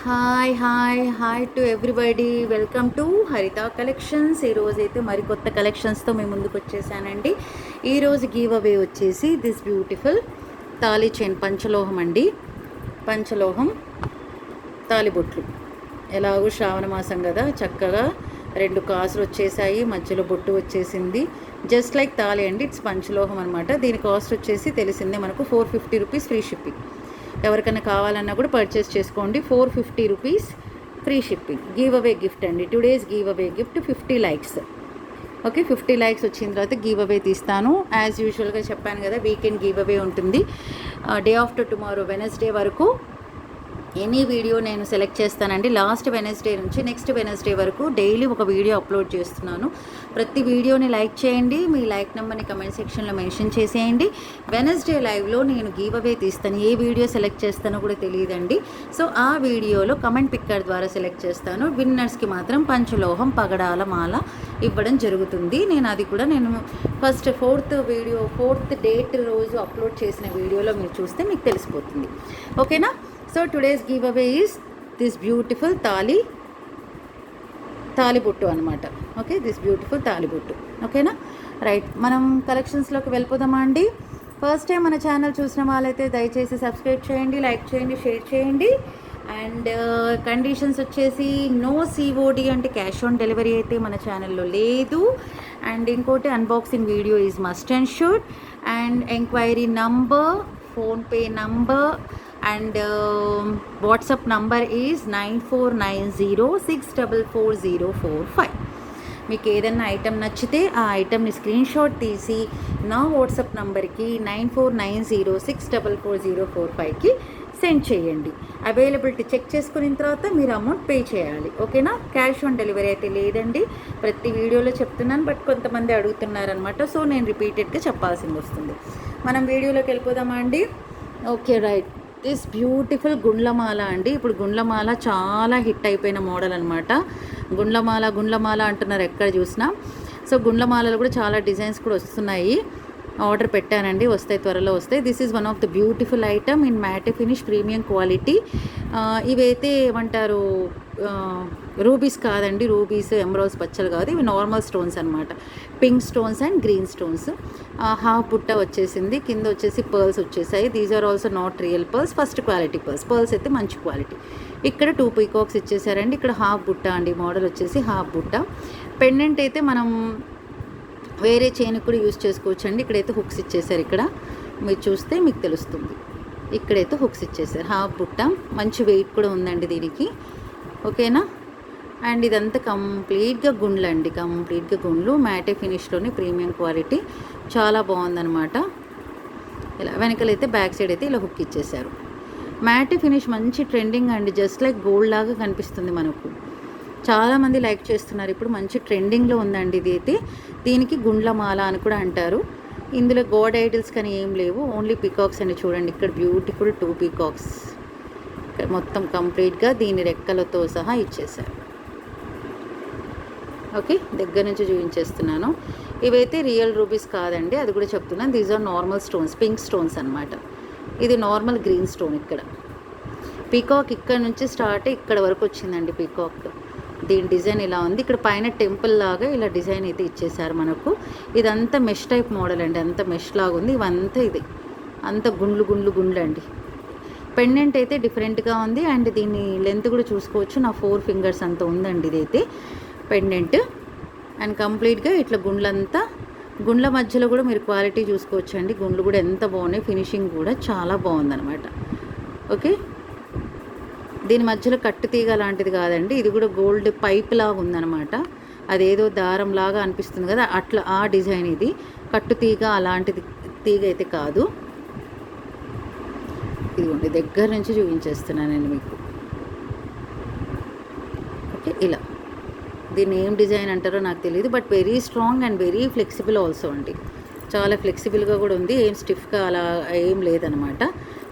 Hi to everybody. Welcome to హరిత collections. ఈరోజైతే మరికొత్త కలెక్షన్స్తో మేము ముందుకు వచ్చేసానండి. ఈరోజు గివ్ అవే వచ్చేసి దిస్ బ్యూటిఫుల్ తాళీ చైన్ పంచలోహం అండి. పంచలోహం తాలిబొట్లు. ఎలాగో శ్రావణ మాసం కదా, చక్కగా 2 కాసులు వచ్చేసాయి, మధ్యలో బొట్టు వచ్చేసింది. జస్ట్ లైక్ తాళి అండి. ఇట్స్ పంచలోహం అనమాట. దీని కాస్ట్ వచ్చేసి తెలిసిందే మనకు 450 రూపీస్ ఫ్రీ షిప్పింగ్. ఎవరికైనా కావాలన్నా కూడా పర్చేస్ చేసుకోండి. 450 rupees free shipping. Give away gift అండి. Today's give away gift 50 likes. Okay, 50 likes వచ్చిన తర్వాత గివ్ అవే తీస్తాను. యాజ్ యూజువల్గా చెప్పాను కదా, వీకెండ్ గివ్ అవే ఉంటుంది. డే ఆఫ్టర్ టుమారో వెనస్డే వరకు ఎనీ వీడియో నేను సెలెక్ట్ చేస్తానండి. లాస్ట్ వెనస్డే నుంచి నెక్స్ట్ వెనస్డే వరకు డైలీ ఒక వీడియో అప్లోడ్ చేస్తున్నాను. ప్రతి వీడియోని లైక్ చేయండి. మీ లైక్ నెంబర్ని కమెంట్ సెక్షన్లో మెన్షన్ చేసేయండి. వెనస్డే లైవ్లో నేను గివ్ అవే తీస్తాను. ఏ వీడియో సెలెక్ట్ చేస్తానో కూడా తెలియదండి. సో ఆ వీడియోలో కమెంట్ పిక్కర్ ద్వారా సెలెక్ట్ చేస్తాను. విన్నర్స్కి మాత్రం పంచలోహం పగడాల మాల ఇవ్వడం జరుగుతుంది. అది కూడా ఫోర్త్ డేట్ రోజు అప్లోడ్ చేసిన వీడియోలో మీరు చూస్తే మీకు తెలిసిపోతుంది. ఓకేనా? So today's give away is this beautiful తాలిబొట్టు అనమాట. ఓకే, దిస్ బ్యూటిఫుల్ తాలిబొట్టు. ఓకేనా? రైట్, మనం కలెక్షన్స్లోకి వెళ్ళిపోదామా అండి. ఫస్ట్ టైం మన ఛానల్ చూసిన వాళ్ళైతే దయచేసి సబ్స్క్రైబ్ చేయండి, లైక్ చేయండి, షేర్ చేయండి. అండ్ కండిషన్స్ వచ్చేసి నో సిఓడి, అంటే క్యాష్ ఆన్ డెలివరీ అయితే మన ఛానల్లో లేదు. అండ్ ఇంకోటి, unboxing video is must and should. And enquiry number, PhonePe number and WhatsApp number is 9490644045. మీకు ఏదైనా ఐటెం నచ్చితే ఆ ఐటెంని స్క్రీన్ షాట్ తీసి నా వాట్సాప్ నంబర్కి 9490644045కి సెండ్ చేయండి. అవైలబిలిటీ చెక్ చేసుకున్న తర్వాత మీరు అమౌంట్ పే చేయాలి. ఓకేనా? క్యాష్ ఆన్ డెలివరీ అయితే లేదండి. ప్రతి వీడియోలో చెప్తున్నాను, బట్ కొంతమంది అడుగుతున్నారనమాట. సో నేను రిపీటెడ్గా చెప్పాల్సింది వస్తుంది. మనం వీడియోలోకి వెళ్ళిపోదామా అండి. Okay, right. దిస్ బ్యూటిఫుల్ గుండ్లమాల అండి. ఇప్పుడు గుండ్లమాల చాలా హిట్ అయిపోయిన మోడల్ అనమాట. గుండ్లమాల అంటున్నారు ఎక్కడ చూసినా. సో గుండ్లమాలలో కూడా చాలా డిజైన్స్ కూడా వస్తున్నాయి. ఆర్డర్ పెట్టానండి, వస్తాయి, త్వరలో వస్తాయి. This is one of the beautiful item in matte finish premium quality. ఇవైతే ఏమంటారు, రూబీస్ కాదండి. రూబీస్ ఎమరాల్డ్స్ పచ్చలు కాదు, ఇవి నార్మల్ స్టోన్స్ అనమాట. Pink stones and green stones. Half బుట్ట వచ్చేసింది, కింద వచ్చేసి పర్ల్స్ వచ్చేసాయి. These are also not real pearls, first quality pearls అయితే మంచి క్వాలిటీ. ఇక్కడ 2 పీకాక్స్ ఇచ్చేసారండి. ఇక్కడ హాఫ్ బుట్ట అండి, మోడల్ వచ్చేసి హాఫ్ బుట్ట. పెండెంట్ అయితే మనం వేరే చైన్ కూడా యూజ్ చేసుకోవచ్చు అండి. ఇక్కడైతే హుక్స్ ఇచ్చేసారు. ఇక్కడ మీరు చూస్తే మీకు తెలుస్తుంది. ఇక్కడైతే హుక్స్ ఇచ్చేసారు. హాఫ్ బుట్ట, మంచి వెయిట్ కూడా ఉందండి దీనికి. ఓకేనా? అండ్ ఇదంతా కంప్లీట్గా గుండ్లు అండి, కంప్లీట్గా గుండ్లు. మ్యాటే ఫినిష్లోని ప్రీమియం క్వాలిటీ, చాలా బాగుందనమాట. ఇలా వెనకలైతే బ్యాక్ సైడ్ అయితే ఇలా హుక్ ఇచ్చేసారు. మ్యాటే ఫినిష్ మంచి ట్రెండింగ్ అండి. జస్ట్ లైక్ గోల్డ్ లాగా కనిపిస్తుంది మనకు. చాలామంది లైక్ చేస్తున్నారు. ఇప్పుడు మంచి ట్రెండింగ్లో ఉందండి ఇది అయితే. దీనికి గుండ్లమాల అని కూడా అంటారు. ఇందులో గాడ్ ఐడల్స్ కానీ ఏం లేవు, ఓన్లీ పీకాక్స్ అని. చూడండి, ఇక్కడ బ్యూటిఫుల్ 2 పీకాక్స్ మొత్తం కంప్లీట్గా దీని రెక్కలతో సహా ఇచ్చేసారు. ఓకే, దగ్గర నుంచి చూపించేస్తున్నాను. ఇవైతే రియల్ రూబీస్ కాదండి, అది కూడా చెప్తున్నాను. These are normal stones, pink stones అనమాట. ఇది నార్మల్ గ్రీన్ స్టోన్. ఇక్కడ పీకాక్ ఇక్కడ నుంచి స్టార్ట్ ఇక్కడ వరకు వచ్చిందండి పీకాక్. దీని డిజైన్ ఇలా ఉంది. ఇక్కడ పైన టెంపుల్ లాగా ఇలా డిజైన్ అయితే ఇచ్చేసారు మనకు. ఇదంతా మెష్ టైప్ మోడల్ అండి, అంత మెష్ లాగా ఉంది. ఇవంతా ఇది అంత గుండ్లు అండి. పెండెంట్ అయితే డిఫరెంట్గా ఉంది. అండ్ దీని లెంత్ కూడా చూసుకోవచ్చు. నా 4 ఫింగర్స్ అంత ఉందండి ఇదైతే పెండెంట్. అండ్ కంప్లీట్గా ఇట్లా గుండ్ల మధ్యలో కూడా మీరు క్వాలిటీ చూసుకోవచ్చు అండి. గుండ్లు కూడా ఎంత బాగున్నాయి, ఫినిషింగ్ కూడా చాలా బాగుందనమాట. ఓకే, దీని మధ్యలో కట్టు తీగ లాంటిది కాదండి, ఇది కూడా గోల్డ్ పైప్ లాగా ఉందన్నమాట. అదేదో దారం లాగా అనిపిస్తుంది కదా, అట్లా ఆ డిజైన్ ఇది. కట్టు తీగ అలాంటిది తీగ అయితే కాదు. ఇదిగోండి, దగ్గర నుంచి చూపించేస్తున్నాను నేను మీకు. ఓకే, ఇలా దీన్ని ఏం డిజైన్ అంటారో నాకు తెలియదు, but very strong and very flexible also అండి. చాలా ఫ్లెక్సిబుల్గా కూడా ఉంది, ఏం స్టిఫ్గా అలా ఏం లేదనమాట.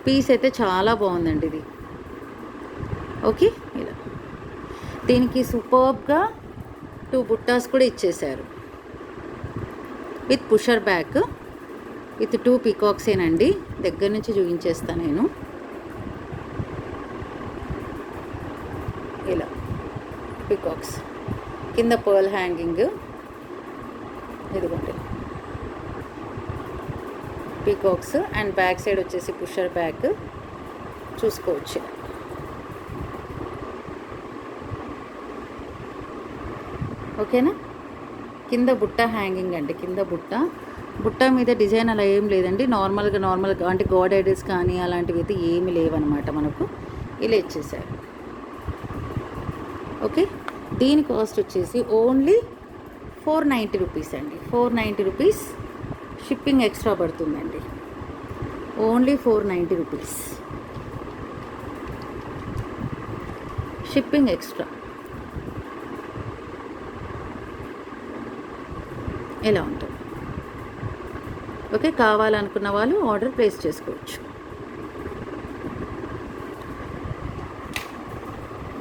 పీస్ అయితే చాలా బాగుందండి ఇది. ఓకే, ఇలా దీనికి సూపర్బ్గా 2 బుట్టాస్ కూడా ఇచ్చేసారు విత్ పుషర్ బ్యాక్. విత్ 2 పీకాక్సేనండి. దగ్గర నుంచి చూపించేస్తాను నేను. ఇలా పికాక్స్, కింద పర్ల్ హ్యాంగింగ్, ఇదిగోండి పికాక్స్, అండ్ బ్యాక్ సైడ్ వచ్చేసి పుషర్ బ్యాక్ చూసుకోవచ్చు. ఓకేనా. కింద బుట్ట హ్యాంగింగ్ అండి, కింద బుట్ట మీద డిజైన్ అలా ఏం లేదండి, నార్మల్గా అంటే గాడ్ ఐడల్స్ కానీ అలాంటివి అయితే ఏమి లేవన్నమాట, మనకు ఇలా ఇచ్చేసారు. ఓకే, దీని కాస్ట్ వచ్చేసి ఓన్లీ 490 రూపీస్ అండి. 490 రూపీస్, షిప్పింగ్ ఎక్స్ట్రా పడుతుందండి. Only 490 rupees, shipping extra. ఇలా ఉంటుంది. ఓకే, కావాలనుకున్న వాళ్ళు ఆర్డర్ ప్లేస్ చేసుకోవచ్చు.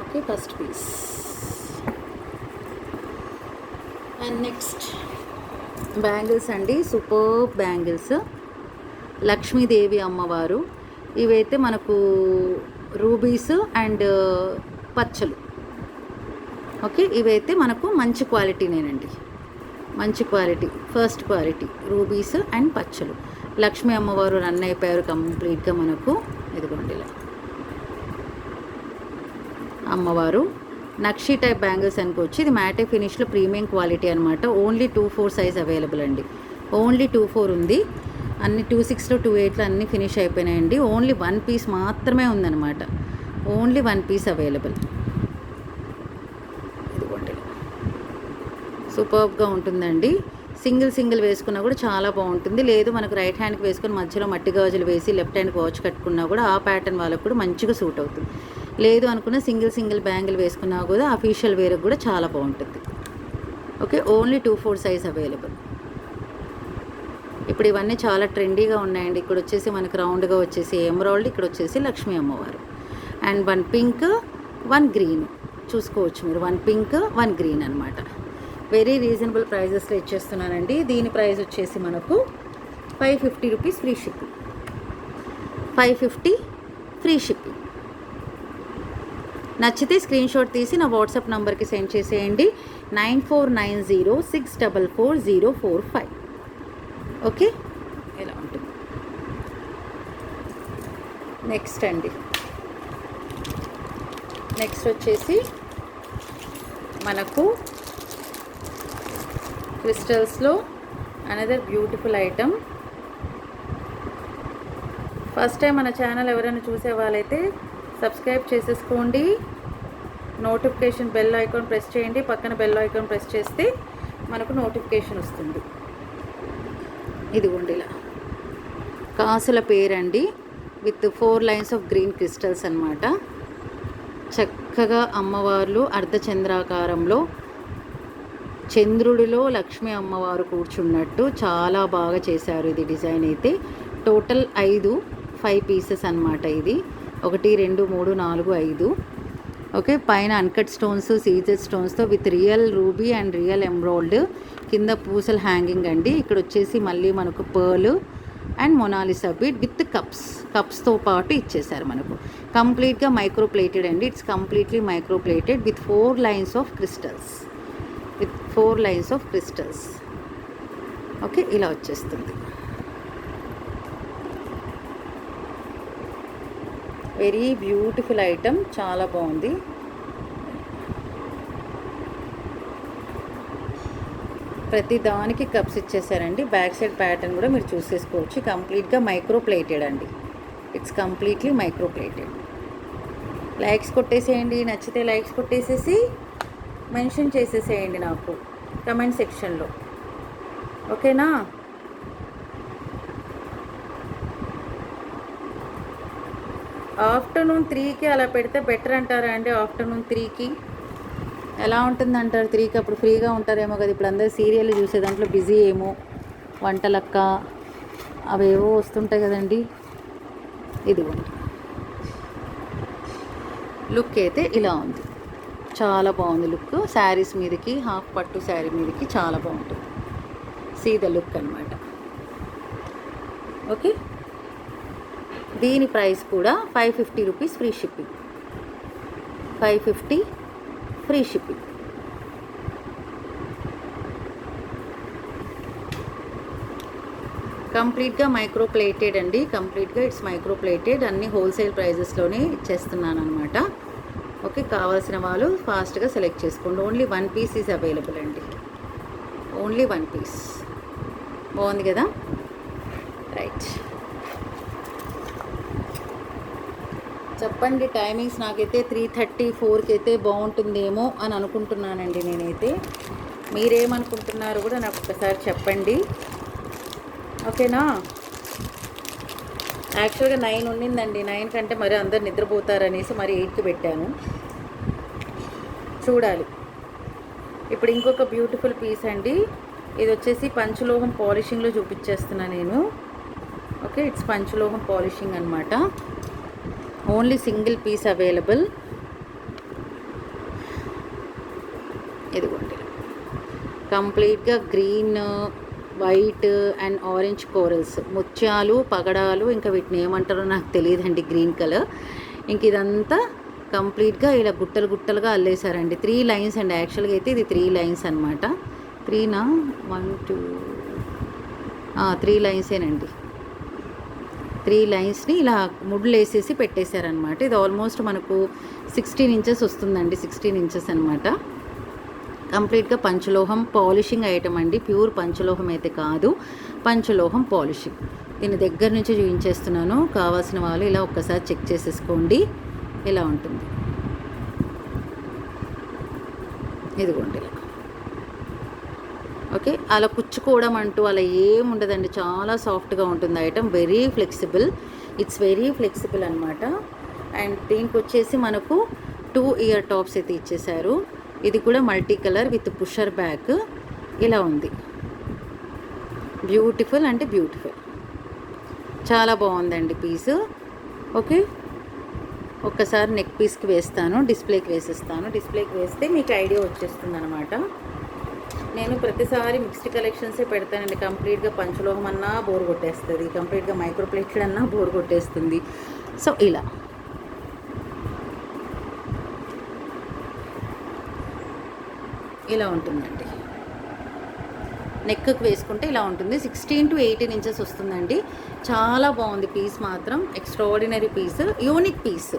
Okay, first piece. And next bangles అండి, సూపర్ బ్యాంగిల్స్, లక్ష్మీదేవి అమ్మవారు. ఇవైతే మనకు రూబీస్ అండ్ పచ్చలు. ఓకే, ఇవైతే మనకు మంచి క్వాలిటీనేనండి, మంచి quality, first quality rubies and పచ్చలు. లక్ష్మీ అమ్మవారు రన్ అయిపోయారు కంప్లీట్గా మనకు. ఇదిగోండి ఇలా అమ్మవారు, నక్షి టైప్ బ్యాంగిల్స్ అనుకోవచ్చు. ఇది మ్యాటే ఫినిష్లో ప్రీమియం క్వాలిటీ అనమాట. ఓన్లీ 2-4 సైజ్ అవైలబుల్ అండి, ఓన్లీ 2-4 ఉంది. అన్ని 2-6లో 2-8లో అన్నీ ఫినిష్ అయిపోయినాయండి. ఓన్లీ 1 పీస్ మాత్రమే ఉందన్నమాట, ఓన్లీ 1 పీస్ అవైలబుల్. సూపర్గా ఉంటుందండి. సింగిల్ వేసుకున్నా కూడా చాలా బాగుంటుంది. లేదు మనకు రైట్ హ్యాండ్కి వేసుకొని మధ్యలో మట్టి గాజులు వేసి లెఫ్ట్ హ్యాండ్కి వాచ్ కట్టుకున్నా కూడా ఆ ప్యాటర్న్ వాళ్ళకు కూడా మంచిగా సూట్ అవుతుంది. లేదు అనుకున్న సింగిల్ బ్యాంగిల్ వేసుకున్నా కూడా అఫీషియల్ వేర్కి కూడా చాలా బాగుంటుంది. Okay, only 2-4 size available. ఇప్పుడు ఇవన్నీ చాలా ట్రెండీగా ఉన్నాయండి. ఇక్కడ వచ్చేసి మనకు రౌండ్గా వచ్చేసి ఎమరాల్డ్, ఇక్కడ వచ్చేసి లక్ష్మీ అమ్మవారు. అండ్ 1 పింక్ 1 గ్రీన్ చూసుకోవచ్చు మీరు, 1 పింక్ 1 గ్రీన్ అనమాట. వెరీ రీజనబుల్ ప్రైజెస్లో ఇచ్చేస్తున్నానండి. దీని ప్రైస్ వచ్చేసి మనకు 550 rupees free shipping, 550 free shipping. నచ్చితే స్క్రీన్ షాట్ తీసి నా వాట్సాప్ నెంబర్కి సెండ్ చేసేయండి, 9490644045. ఓకే, ఇలా ఉంటుంది. నెక్స్ట్ అండి, నెక్స్ట్ వచ్చేసి మనకు క్రిస్టల్స్లో another beautiful item. First time మన ఛానల్ ఎవరైనా చూసే వాళ్ళైతే సబ్స్క్రైబ్ చేసేసుకోండి, నోటిఫికేషన్ బెల్ ఐకాన్ ప్రెస్ చేయండి, పక్కన బెల్ ఐకాన్ ప్రెస్ చేస్తే మనకు నోటిఫికేషన్ వస్తుంది. ఇదిగోండి ఇలా కాసుల పేరండి, with 4 lines of green crystals అన్నమాట. చక్కగా అమ్మవార్లు అర్ధచంద్రాకారంలో చంద్రుడిలో లక్ష్మీ అమ్మవారు కూర్చున్నట్టు చాలా బాగా చేశారు. ఇది డిజైన్ అయితే టోటల్ 5 పీసెస్ అన్నమాట. ఇది 1 2 3 4 5. ఓకే, పైన అన్కట్ స్టోన్స్, సీజెడ్ స్టోన్స్తో with real ruby and real emerald, కింద పూసల హ్యాంగింగ్ అండి. ఇక్కడ వచ్చేసి మళ్ళీ మనకు pearl and Mona Lisa bead with కప్స్తో పాటు ఇచ్చేసారు మనకు. కంప్లీట్గా మైక్రో ప్లేటెడ్ అండి, it's completely micro plated with 4 lines of crystals, okay, ఇలా వచ్చేస్తుంది. వెరీ బ్యూటిఫుల్ ఐటమ్, చాలా బాగుంది. ప్రతి దానికి కప్స్ ఇచ్చేసారండి. బ్యాక్ సైడ్ ప్యాటర్న్ కూడా మీరు చూసేసుకోవచ్చు. కంప్లీట్గా మైక్రో ప్లేటెడ్ అండి, it's completely micro plated. Likes కొట్టేసేయండి, నచ్చితే లైక్స్ కొట్టేసేసి మెన్షన్ చేసేసేయండి నాకు కమెంట్ సెక్షన్లో, ఓకేనా. ఆఫ్టర్నూన్ 3కి అలా పెడితే బెటర్ అంటారా అండి? ఆఫ్టర్నూన్ 3కి ఎలా ఉంటుందంటారు? 3కి అప్పుడు ఫ్రీగా ఉంటారేమో కదా. ఇప్పుడు అందరూ సీరియల్ చూసే దాంట్లో బిజీ ఏమో, వంటలక్క అవేవో వస్తుంటాయి కదండి. ఇదిగోండి లుక్ అయితే ఇలా ఉంది, చాలా బాగుంది లుక్. శారీస్ మీదకి, హాఫ్ పట్టు శారీ మీదకి చాలా బాగుంటుంది. సీ ద లుక్ అనమాట. ఓకే, దీని ప్రైస్ కూడా 550 rupees free shipping, 550 free shipping. కంప్లీట్గా మైక్రో ప్లేటెడ్ అండి, కంప్లీట్గా ఇట్స్ మైక్రో ప్లేటెడ్. అన్ని హోల్సేల్ ప్రైజెస్లోనే ఇచ్చేస్తున్నాను అనమాట. ఓకే, కావాల్సిన వాళ్ళు ఫాస్ట్గా సెలెక్ట్ చేసుకోండి. ఓన్లీ 1 పీస్ ఈజ్ అవైలబుల్ అండి, ఓన్లీ 1 పీస్. బాగుంది కదా, రైట్. చెప్పండి టైమింగ్స్. నాకైతే 3:30 4కి అయితే బాగుంటుందేమో అని అనుకుంటున్నానండి నేనైతే. మీరేమనుకుంటున్నారు కూడా నాకు ఒకసారి చెప్పండి, ఓకేనా. యాక్చువల్గా 9 ఉండిందండి, 9 కంటే మరి అందరు నిద్రపోతారనేసి మరి 8కి పెట్టాను. చూడాలి. ఇప్పుడు ఇంకొక బ్యూటిఫుల్ పీస్ అండి, ఇది వచ్చేసి పంచలోహం పాలిషింగ్లో చూపించేస్తున్నాను నేను. ఓకే, ఇట్స్ పంచలోహం పాలిషింగ్ అనమాట. Only single piece available. ఇదిగోండి, కంప్లీట్గా green, white and orange corals, ముత్యాలు, పగడాలు, ఇంకా వీటిని ఏమంటారో నాకు తెలియదండి, గ్రీన్ కలర్. ఇంక ఇదంతా కంప్లీట్గా ఇలా గుట్టలు గుట్టలుగా అల్లేసారండి. 3 లైన్స్ అండి, యాక్చువల్గా అయితే ఇది 3 లైన్స్ అనమాట. 3నా 1 2 3 లైన్సేనండి. 3 లైన్స్ని ఇలా ముడ్లు వేసేసి పెట్టేశారనమాట. ఇది ఆల్మోస్ట్ మనకు 16 ఇంచెస్ వస్తుందండి, 16 ఇంచెస్ అనమాట. కంప్లీట్గా పంచలోహం పాలిషింగ్ ఐటమ్ అండి, ప్యూర్ పంచలోహం అయితే కాదు, పంచలోహం పాలిషింగ్. దీని దగ్గర నుంచి చూపించేస్తున్నాను, కావాల్సిన వాళ్ళు ఇలా ఒక్కసారి చెక్ చేసేసుకోండి. ఇలా ఉంటుంది, ఇదిగోండి ఇలా. ఓకే, అలా కుచ్చుకోవడం అంటూ అలా ఏం ఉండదండి, చాలా సాఫ్ట్గా ఉంటుంది item. Very flexible, it's very flexible అనమాట. అండ్ దీనికి వచ్చేసి మనకు 2 ఇయర్ టాప్స్ అయితే ఇచ్చేసారు. ఇది కూడా multi colour with pusher back ఇలా ఉంది. బ్యూటిఫుల్ అంటే బ్యూటిఫుల్, చాలా బాగుందండి పీసు. ఓకే, ఒక్కసారి నెక్ పీస్కి వేస్తాను, డిస్ప్లేకి వేసేస్తాను. డిస్ప్లేకి వేస్తే మీకు ఐడియా వచ్చేస్తుంది అనమాట. నేను ప్రతిసారి మిక్స్డ్ కలెక్షన్సే పెడతానండి. కంప్లీట్గా పంచలోహం అన్నా బోర్ కొట్టేస్తుంది, కంప్లీట్గా మైక్రో ప్లేటెడ్ అన్నా బోర్ కొట్టేస్తుంది. సో ఇలా ఇలా ఉంటుందండి. నెక్కి వేసుకుంటే ఇలా ఉంటుంది. 16 to 18 ఇంచెస్ వస్తుందండి. చాలా బాగుంది పీస్ మాత్రం, ఎక్స్ట్రాఆర్డినరీ పీస్, యూనిక్ పీస్.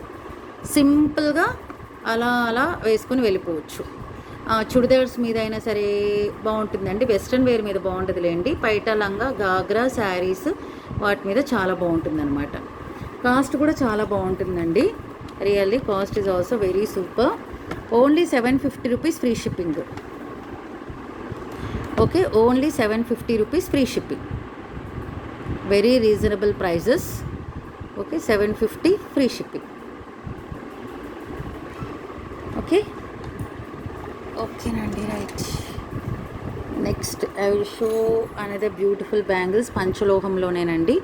సింపుల్గా అలా అలా వేసుకొని వెళ్ళిపోవచ్చు. చుడిదార్స్ మీద అయినా సరే బాగుంటుందండి, వెస్ట్రన్ వేర్ మీద బాగుంటుందిలేండి. పైట లంగా, గాగ్రా, శారీస్ వాటి మీద చాలా బాగుంటుంది అనమాట. కాస్ట్ కూడా చాలా బాగుంటుందండి, really cost is also very super. Only 750 rupees free shipping. Okay, only 750 rupees free shipping, very reasonable prices. Okay, 750 free shipping. Okay, ఓకేనండి, right. Next I will show another beautiful bangles, పంచలోహంలోనేనండి.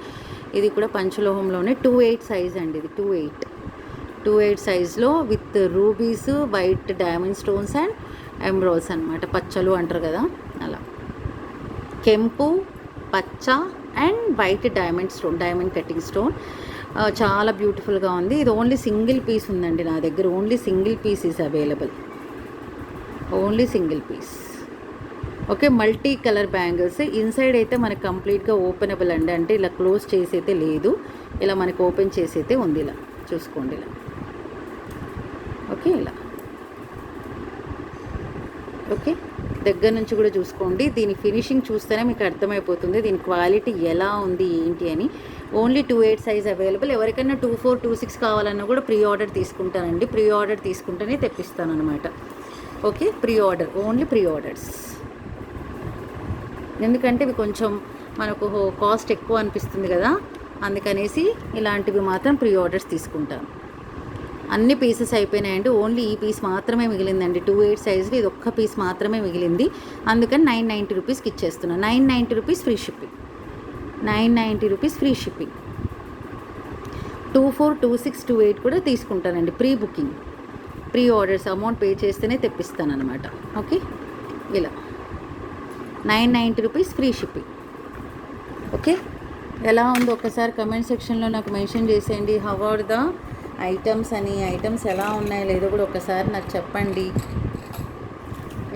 ఇది కూడా పంచలోహంలోనే 2/8 size అండి, ఇది 2/8 సైజ్లో with rubies, white diamond stones and emeralds అనమాట. పచ్చలు అంటారు కదా అలా, కెంపు, పచ్చ and white diamond stone, diamond cutting stone. చాలా బ్యూటిఫుల్గా ఉంది. ఇది ఓన్లీ సింగిల్ పీస్ ఉందండి నా దగ్గర, only single piece is available, only single piece. Okay, multi colour bangles. Inside అయితే మనకి కంప్లీట్గా ఓపెనబుల్ అండి, అంటే ఇలా క్లోజ్ చేసి అయితే లేదు, ఇలా మనకి ఓపెన్ చేసి అయితే ఉంది. ఇలా చూసుకోండి, ఇలా. ఓకే, ఇలా. ఓకే, దగ్గర నుంచి కూడా చూసుకోండి. దీని ఫినిషింగ్ చూస్తేనే మీకు అర్థమైపోతుంది దీని క్వాలిటీ ఎలా ఉంది ఏంటి అని. Only 2/8 size available. ఎవరికైనా 2/4 2/6 కావాలన్నా కూడా ప్రీ ఆర్డర్ తీసుకుంటానండి, ప్రీ ఆర్డర్ తీసుకుంటేనే తెప్పిస్తాను అనమాట. Okay, pre order, only pre orders. ఎందుకంటే ఇవి కొంచెం మనకు కాస్ట్ ఎక్కువ అనిపిస్తుంది కదా, అందుకనేసి ఇలాంటివి మాత్రం ప్రీ ఆర్డర్స్ తీసుకుంటాను. అన్ని పీసెస్ అయిపోయినాయండి, ఓన్లీ ఈ పీస్ మాత్రమే మిగిలిందండి. 2/8 సైజులో ఇది ఒక్క పీస్ మాత్రమే మిగిలింది, అందుకని 990 రూపీస్కి ఇచ్చేస్తున్నాను. 990 rupees free shipping, 990 rupees free shipping. 2/4 2/6 2/8 కూడా తీసుకుంటానండి, pre booking, pre orders amount pay చేస్తేనే తెప్పిస్తాను అనమాట. ఓకే, ఇలా 990 రూపీస్ ఫ్రీ షిప్పింగ్. ఓకే, ఎలా ఉందో ఒకసారి కమెంట్ సెక్షన్లో నాకు మెన్షన్ చేసేయండి. హౌ ఆర్ ద ఐటమ్స్ అని, ఐటమ్స్ ఎలా ఉన్నాయో లేదో కూడా ఒకసారి నాకు చెప్పండి.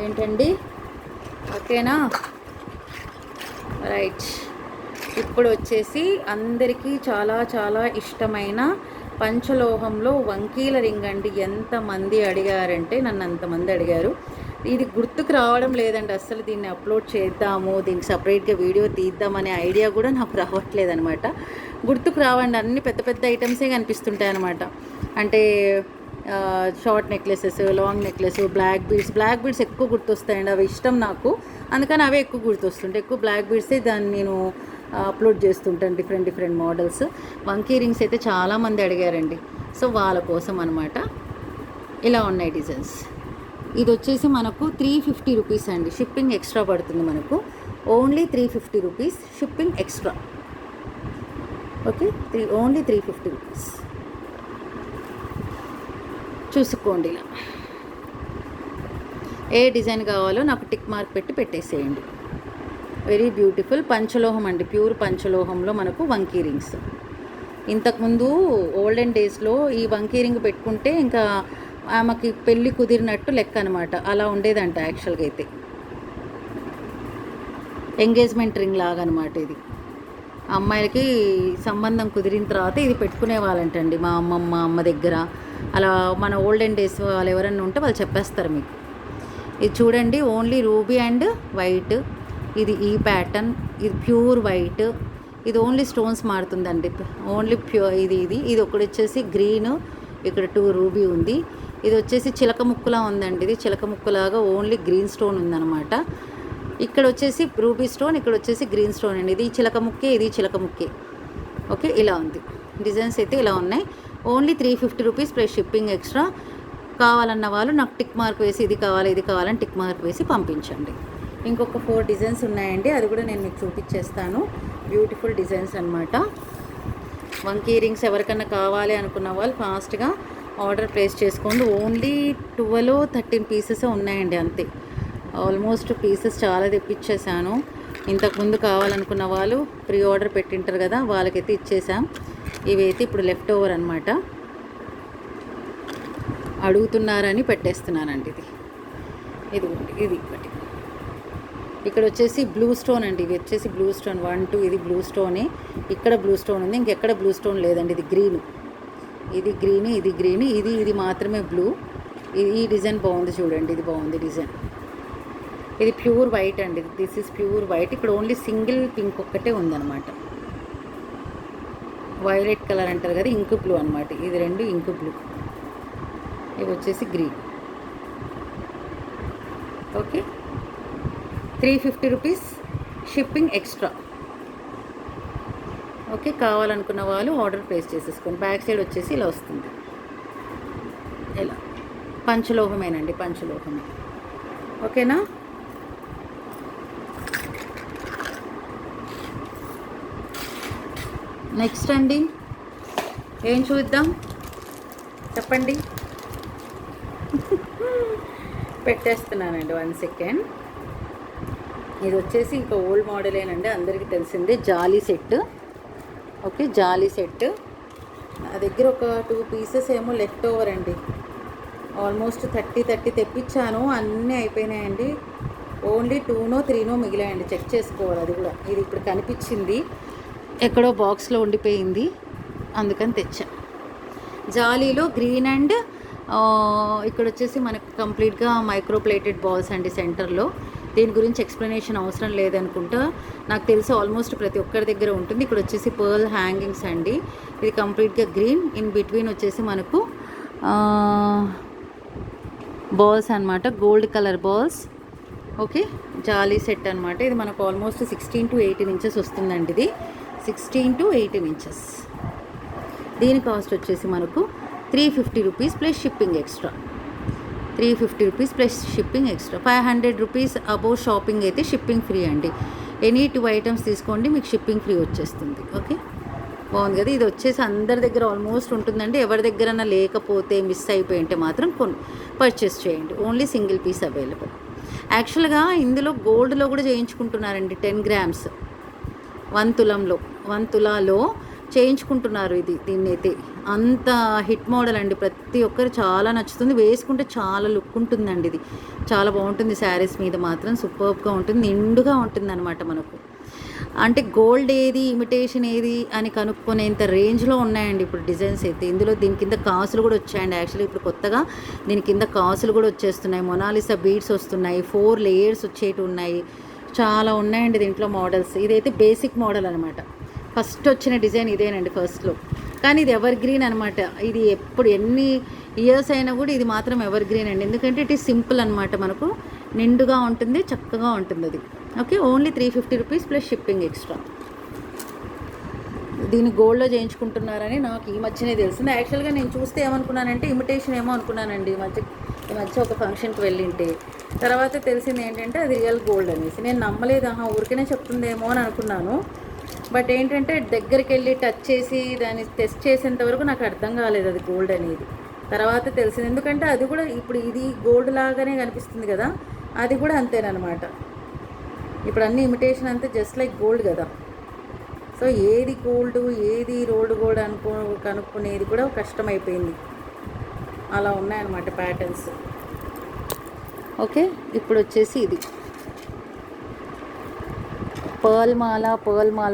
ఏంటండి, ఓకేనా? రైట్. ఇప్పుడు వచ్చేసి అందరికీ చాలా చాలా ఇష్టమైన పంచలోహంలో వంకీల రింగ్ అండి. ఎంతమంది అడిగారంటే నన్ను అంతమంది అడిగారు. ఇది గుర్తుకు రావడం లేదండి అస్సలు. దీన్ని అప్లోడ్ చేద్దాము, దీనికి సపరేట్గా వీడియో తీద్దామనే ఐడియా కూడా నాకు రావట్లేదు అనమాట. గుర్తుకు రావండి, అన్ని పెద్ద పెద్ద ఐటమ్సే కనిపిస్తుంటాయి అనమాట. అంటే short necklaces, long necklace, black beads ఎక్కువ గుర్తొస్తాయండి. అవి ఇష్టం నాకు, అందుకని అవే ఎక్కువ గుర్తొస్తుంటాయి. ఎక్కువ బ్లాక్ బీడ్సే దాన్ని నేను అప్లోడ్ చేస్తుంటాను, డిఫరెంట్ మోడల్స్. వంకీ రింగ్స్ అయితే చాలామంది అడిగారండి, సో వాళ్ళ కోసం అనమాట. ఇలా ఉన్నాయి డిజైన్స్. ఇది వచ్చేసి మనకు 350 రూపీస్ అండి. షిప్పింగ్ ఎక్స్ట్రా పడుతుంది మనకు. Only 350 rupees shipping extra. Okay, only 350 rupees. చూసుకోండి. ఇలా ఏ డిజైన్ కావాలో నాకు టిక్ మార్క్ పెట్టి పెట్టేసేయండి. వెరీ బ్యూటిఫుల్ పంచలోహం అండి, ప్యూర్ పంచలోహంలో మనకు వంకీ రింగ్స్. ఇంతకుముందు ఓల్డెన్ డేస్లో ఈ వంకీ రింగ్ పెట్టుకుంటే ఇంకా ఆమెకి పెళ్ళి కుదిరినట్టు లెక్క అనమాట. అలా ఉండేదంట యాక్చువల్గా అయితే. ఎంగేజ్మెంట్ రింగ్ లాగా అనమాట ఇది. అమ్మాయిలకి సంబంధం కుదిరిన తర్వాత ఇది పెట్టుకునే వాళ్ళంటండి. మా అమ్మ దగ్గర అలా మన ఓల్డెన్ డేస్ వాళ్ళు ఎవరైనా ఉంటే వాళ్ళు చెప్పేస్తారు మీకు. ఇది చూడండి, ఓన్లీ రూబీ అండ్ వైట్. ఇది ఈ ప్యాటర్న్, ఇది ప్యూర్ వైట్. ఇది ఓన్లీ స్టోన్స్ మారుతుందండి, ఓన్లీ ప్యూర్. ఇది ఒకటి వచ్చేసి గ్రీన్, ఇక్కడ 2 రూబీ ఉంది. ఇది వచ్చేసి చిలక ముక్కులా ఉందండి. ఇది చిలక ముక్కులాగా ఓన్లీ గ్రీన్ స్టోన్ ఉందన్నమాట. ఇక్కడ వచ్చేసి రూబీ స్టోన్, ఇక్కడ వచ్చేసి గ్రీన్ స్టోన్ అండి. ఇది చిలక ముక్కే, ఇది చిలక ముక్కే. ఓకే, ఇలా ఉంది. డిజైన్స్ అయితే ఇలా ఉన్నాయి. Only 350 rupees plus shipping extra. కావాలన్న వాళ్ళు నాకు టిక్ మార్క్ వేసి ఇది కావాలని టిక్ మార్క్ వేసి పంపించండి. ఇంకొక 4 డిజైన్స్ ఉన్నాయండి, అది కూడా నేను మీకు చూపించేస్తాను. బ్యూటిఫుల్ డిజైన్స్ అనమాట. వంకీ రింగ్స్ ఎవరికన్నా కావాలి అనుకున్న వాళ్ళు ఫాస్ట్గా ఆర్డర్ ప్లేస్ చేసుకోండి. ఓన్లీ 12-13 పీసెస్ ఉన్నాయండి అంతే. ఆల్మోస్ట్ పీసెస్ చాలా తెప్పించేసాను. ఇంతకుముందు కావాలనుకున్న వాళ్ళు ప్రీ ఆర్డర్ పెట్టింటారు కదా, వాళ్ళకైతే ఇచ్చేసాం. ఇవైతే ఇప్పుడు లెఫ్ట్ ఓవర్ అనమాట. అడుగుతున్నారని పెట్టేస్తున్నానండి. ఇది ఒకటి. ఇక్కడ వచ్చేసి బ్లూ స్టోన్ అండి. ఇది వచ్చేసి బ్లూ స్టోన్ 1, 2. ఇది బ్లూ స్టోనే. ఇక్కడ బ్లూ స్టోన్ ఉంది, ఇంకెక్కడ బ్లూ స్టోన్ లేదండి. ఇది గ్రీన్, ఇది గ్రీన్, ఇది మాత్రమే బ్లూ. ఈ డిజైన్ బాగుంది చూడండి, ఇది బాగుంది డిజైన్. ఇది ప్యూర్ వైట్ అండి. This is pure white. ఇక్కడ ఓన్లీ సింగిల్ పింక్ ఒక్కటే ఉందన్నమాట. వైలెట్ కలర్ అంటారు కదా, ఇంకు బ్లూ అనమాట. ఇది 2 ఇంకు బ్లూ. ఇవి వచ్చేసి green. Okay, 350 rupees shipping extra. Okay, కావాలనుకున్న వాళ్ళు ఆర్డర్ ప్లేస్ చేసేసుకోండి. బ్యాక్ సైడ్ వచ్చేసి ఇలా వస్తుంది. ఇలా పంచలోహమేనండి, పంచలోహమే. ఓకేనా? నెక్స్ట్ అండి ఏం చూద్దాం చెప్పండి. పెట్టేస్తున్నానండి 1 సెకండ్. ఇది వచ్చేసి ఇంకా ఓల్డ్ మోడలేనండి, అందరికీ తెలిసిందే. జాలీ సెట్. ఓకే, జాలీ సెట్. నా దగ్గర ఒక 2 పీసెస్ ఏమో లెఫ్ట్ ఓవర్ అండి. ఆల్మోస్ట్ 30 తెప్పించాను, అన్నీ అయిపోయినాయండి. ఓన్లీ 2నో 3నో మిగిలాయండి. చెక్ చేసుకోవాలి అది కూడా. ఇది ఇప్పుడు కనిపించింది, ఎక్కడో బాక్స్లో ఉండిపోయింది, అందుకని తెచ్చా. జాలీలో గ్రీన్ అండ్ ఇక్కడ వచ్చేసి మనకు కంప్లీట్గా మైక్రో ప్లేటెడ్ బాల్స్ అండి సెంటర్లో. దీని గురించి ఎక్స్ప్లెనేషన్ అవసరం లేదనుకుంటా, నాకు తెలిసి ఆల్మోస్ట్ ప్రతి ఒక్కరి దగ్గర ఉంటుంది. ఇక్కడ వచ్చేసి పర్ల్ హ్యాంగింగ్స్ అండి. ఇది కంప్లీట్గా గ్రీన్, ఇన్ బిట్వీన్ వచ్చేసి మనకు బాల్స్ అనమాట, గోల్డ్ కలర్ బాల్స్. ఓకే, జాలీ సెట్ అనమాట. ఇది మనకు ఆల్మోస్ట్ 16 to 18 ఇంచెస్ వస్తుందండి. ఇది 16 to 18 ఇంచెస్. దీని కాస్ట్ వచ్చేసి మనకు 350 rupees plus shipping extra. 350 rupees plus shipping extra. 500 rupees above shopping అయితే షిప్పింగ్ ఫ్రీ అండి. ఎనీ 2 ఐటమ్స్ తీసుకోండి, మీకు షిప్పింగ్ ఫ్రీ వచ్చేస్తుంది. ఓకే, బాగుంది కదా. ఇది వచ్చేసి అందరి దగ్గర ఆల్మోస్ట్ ఉంటుందండి. ఎవరి దగ్గరన్నా లేకపోతే మిస్ అయిపోయి ఉంటే మాత్రం పర్చేస్ చేయండి. Only single piece available. యాక్చువల్గా ఇందులో గోల్డ్లో కూడా చేయించుకుంటున్నారండి. 10 గ్రామ్స్ 1 తులంలో 1 తులాలో చేయించుకుంటున్నారు దీన్నైతే. అంత హిట్ మోడల్ అండి, ప్రతి ఒక్కరు చాలా నచ్చుతుంది, వేసుకుంటే చాలా లుక్ ఉంటుందండి. ఇది చాలా బాగుంటుంది, శారీస్ మీద మాత్రం సూపర్గా ఉంటుంది, నిండుగా ఉంటుంది అనమాట మనకు. అంటే గోల్డ్ ఏది ఇమిటేషన్ ఏది అని కనుక్కునేంత రేంజ్లో ఉన్నాయండి ఇప్పుడు డిజైన్స్ అయితే. ఇందులో దీని కింద కాసులు కూడా వచ్చాయండి. యాక్చువల్లీ ఇప్పుడు కొత్తగా దీని కింద కాసులు కూడా వచ్చేస్తున్నాయి, మొనాలిసా బీడ్స్ వస్తున్నాయి, 4 లేయర్స్ వచ్చేవి ఉన్నాయి, చాలా ఉన్నాయండి దీంట్లో మోడల్స్. ఇదైతే బేసిక్ మోడల్ అనమాట, ఫస్ట్ వచ్చిన డిజైన్ ఇదేనండి ఫస్ట్లో. కానీ ఇది ఎవర్ గ్రీన్ అనమాట, ఇది ఎప్పుడు ఎన్ని ఇయర్స్ అయినా కూడా ఇది మాత్రం ఎవర్ గ్రీన్ అండి, ఎందుకంటే ఇట్ ఈస్ సింపుల్ అనమాట, మనకు నిండుగా ఉంటుంది, చక్కగా ఉంటుంది అది. Okay, only 350 rupees plus shipping extra. దీన్ని గోల్డ్లో చేయించుకుంటున్నారని నాకు ఈ మధ్యనే తెలిసింది. యాక్చువల్గా నేను చూస్తే ఏమనుకున్నానంటే ఇమిటేషన్ ఏమో అనుకున్నానండి. ఈ మధ్య ఒక ఫంక్షన్కి వెళ్ళింటే తర్వాత తెలిసింది ఏంటంటే అది రియల్ గోల్డ్ అనేసి. నేను నమ్మలేదు, ఊరికనే చెప్తుందేమో అని అనుకున్నాను. బట్ ఏంటంటే దగ్గరికి వెళ్ళి టచ్ చేసి దాన్ని టెస్ట్ చేసేంత వరకు నాకు అర్థం కాలేదు అది గోల్డ్ అనేది. తర్వాత తెలిసింది, ఎందుకంటే అది కూడా ఇప్పుడు ఇది గోల్డ్ లాగానే కనిపిస్తుంది కదా, అది కూడా అంతేనమాట. ఇప్పుడు అన్ని ఇమిటేషన్ అంతా జస్ట్ లైక్ గోల్డ్ కదా. సో ఏది గోల్డ్ ఏది రోల్డ్ గోల్డ్ కనుక్కునేది కూడా కష్టమైపోయింది. అలా ఉన్నాయన్నమాట ప్యాటర్న్స్. ఓకే, ఇప్పుడు వచ్చేసి ఇది పర్ల్ మాల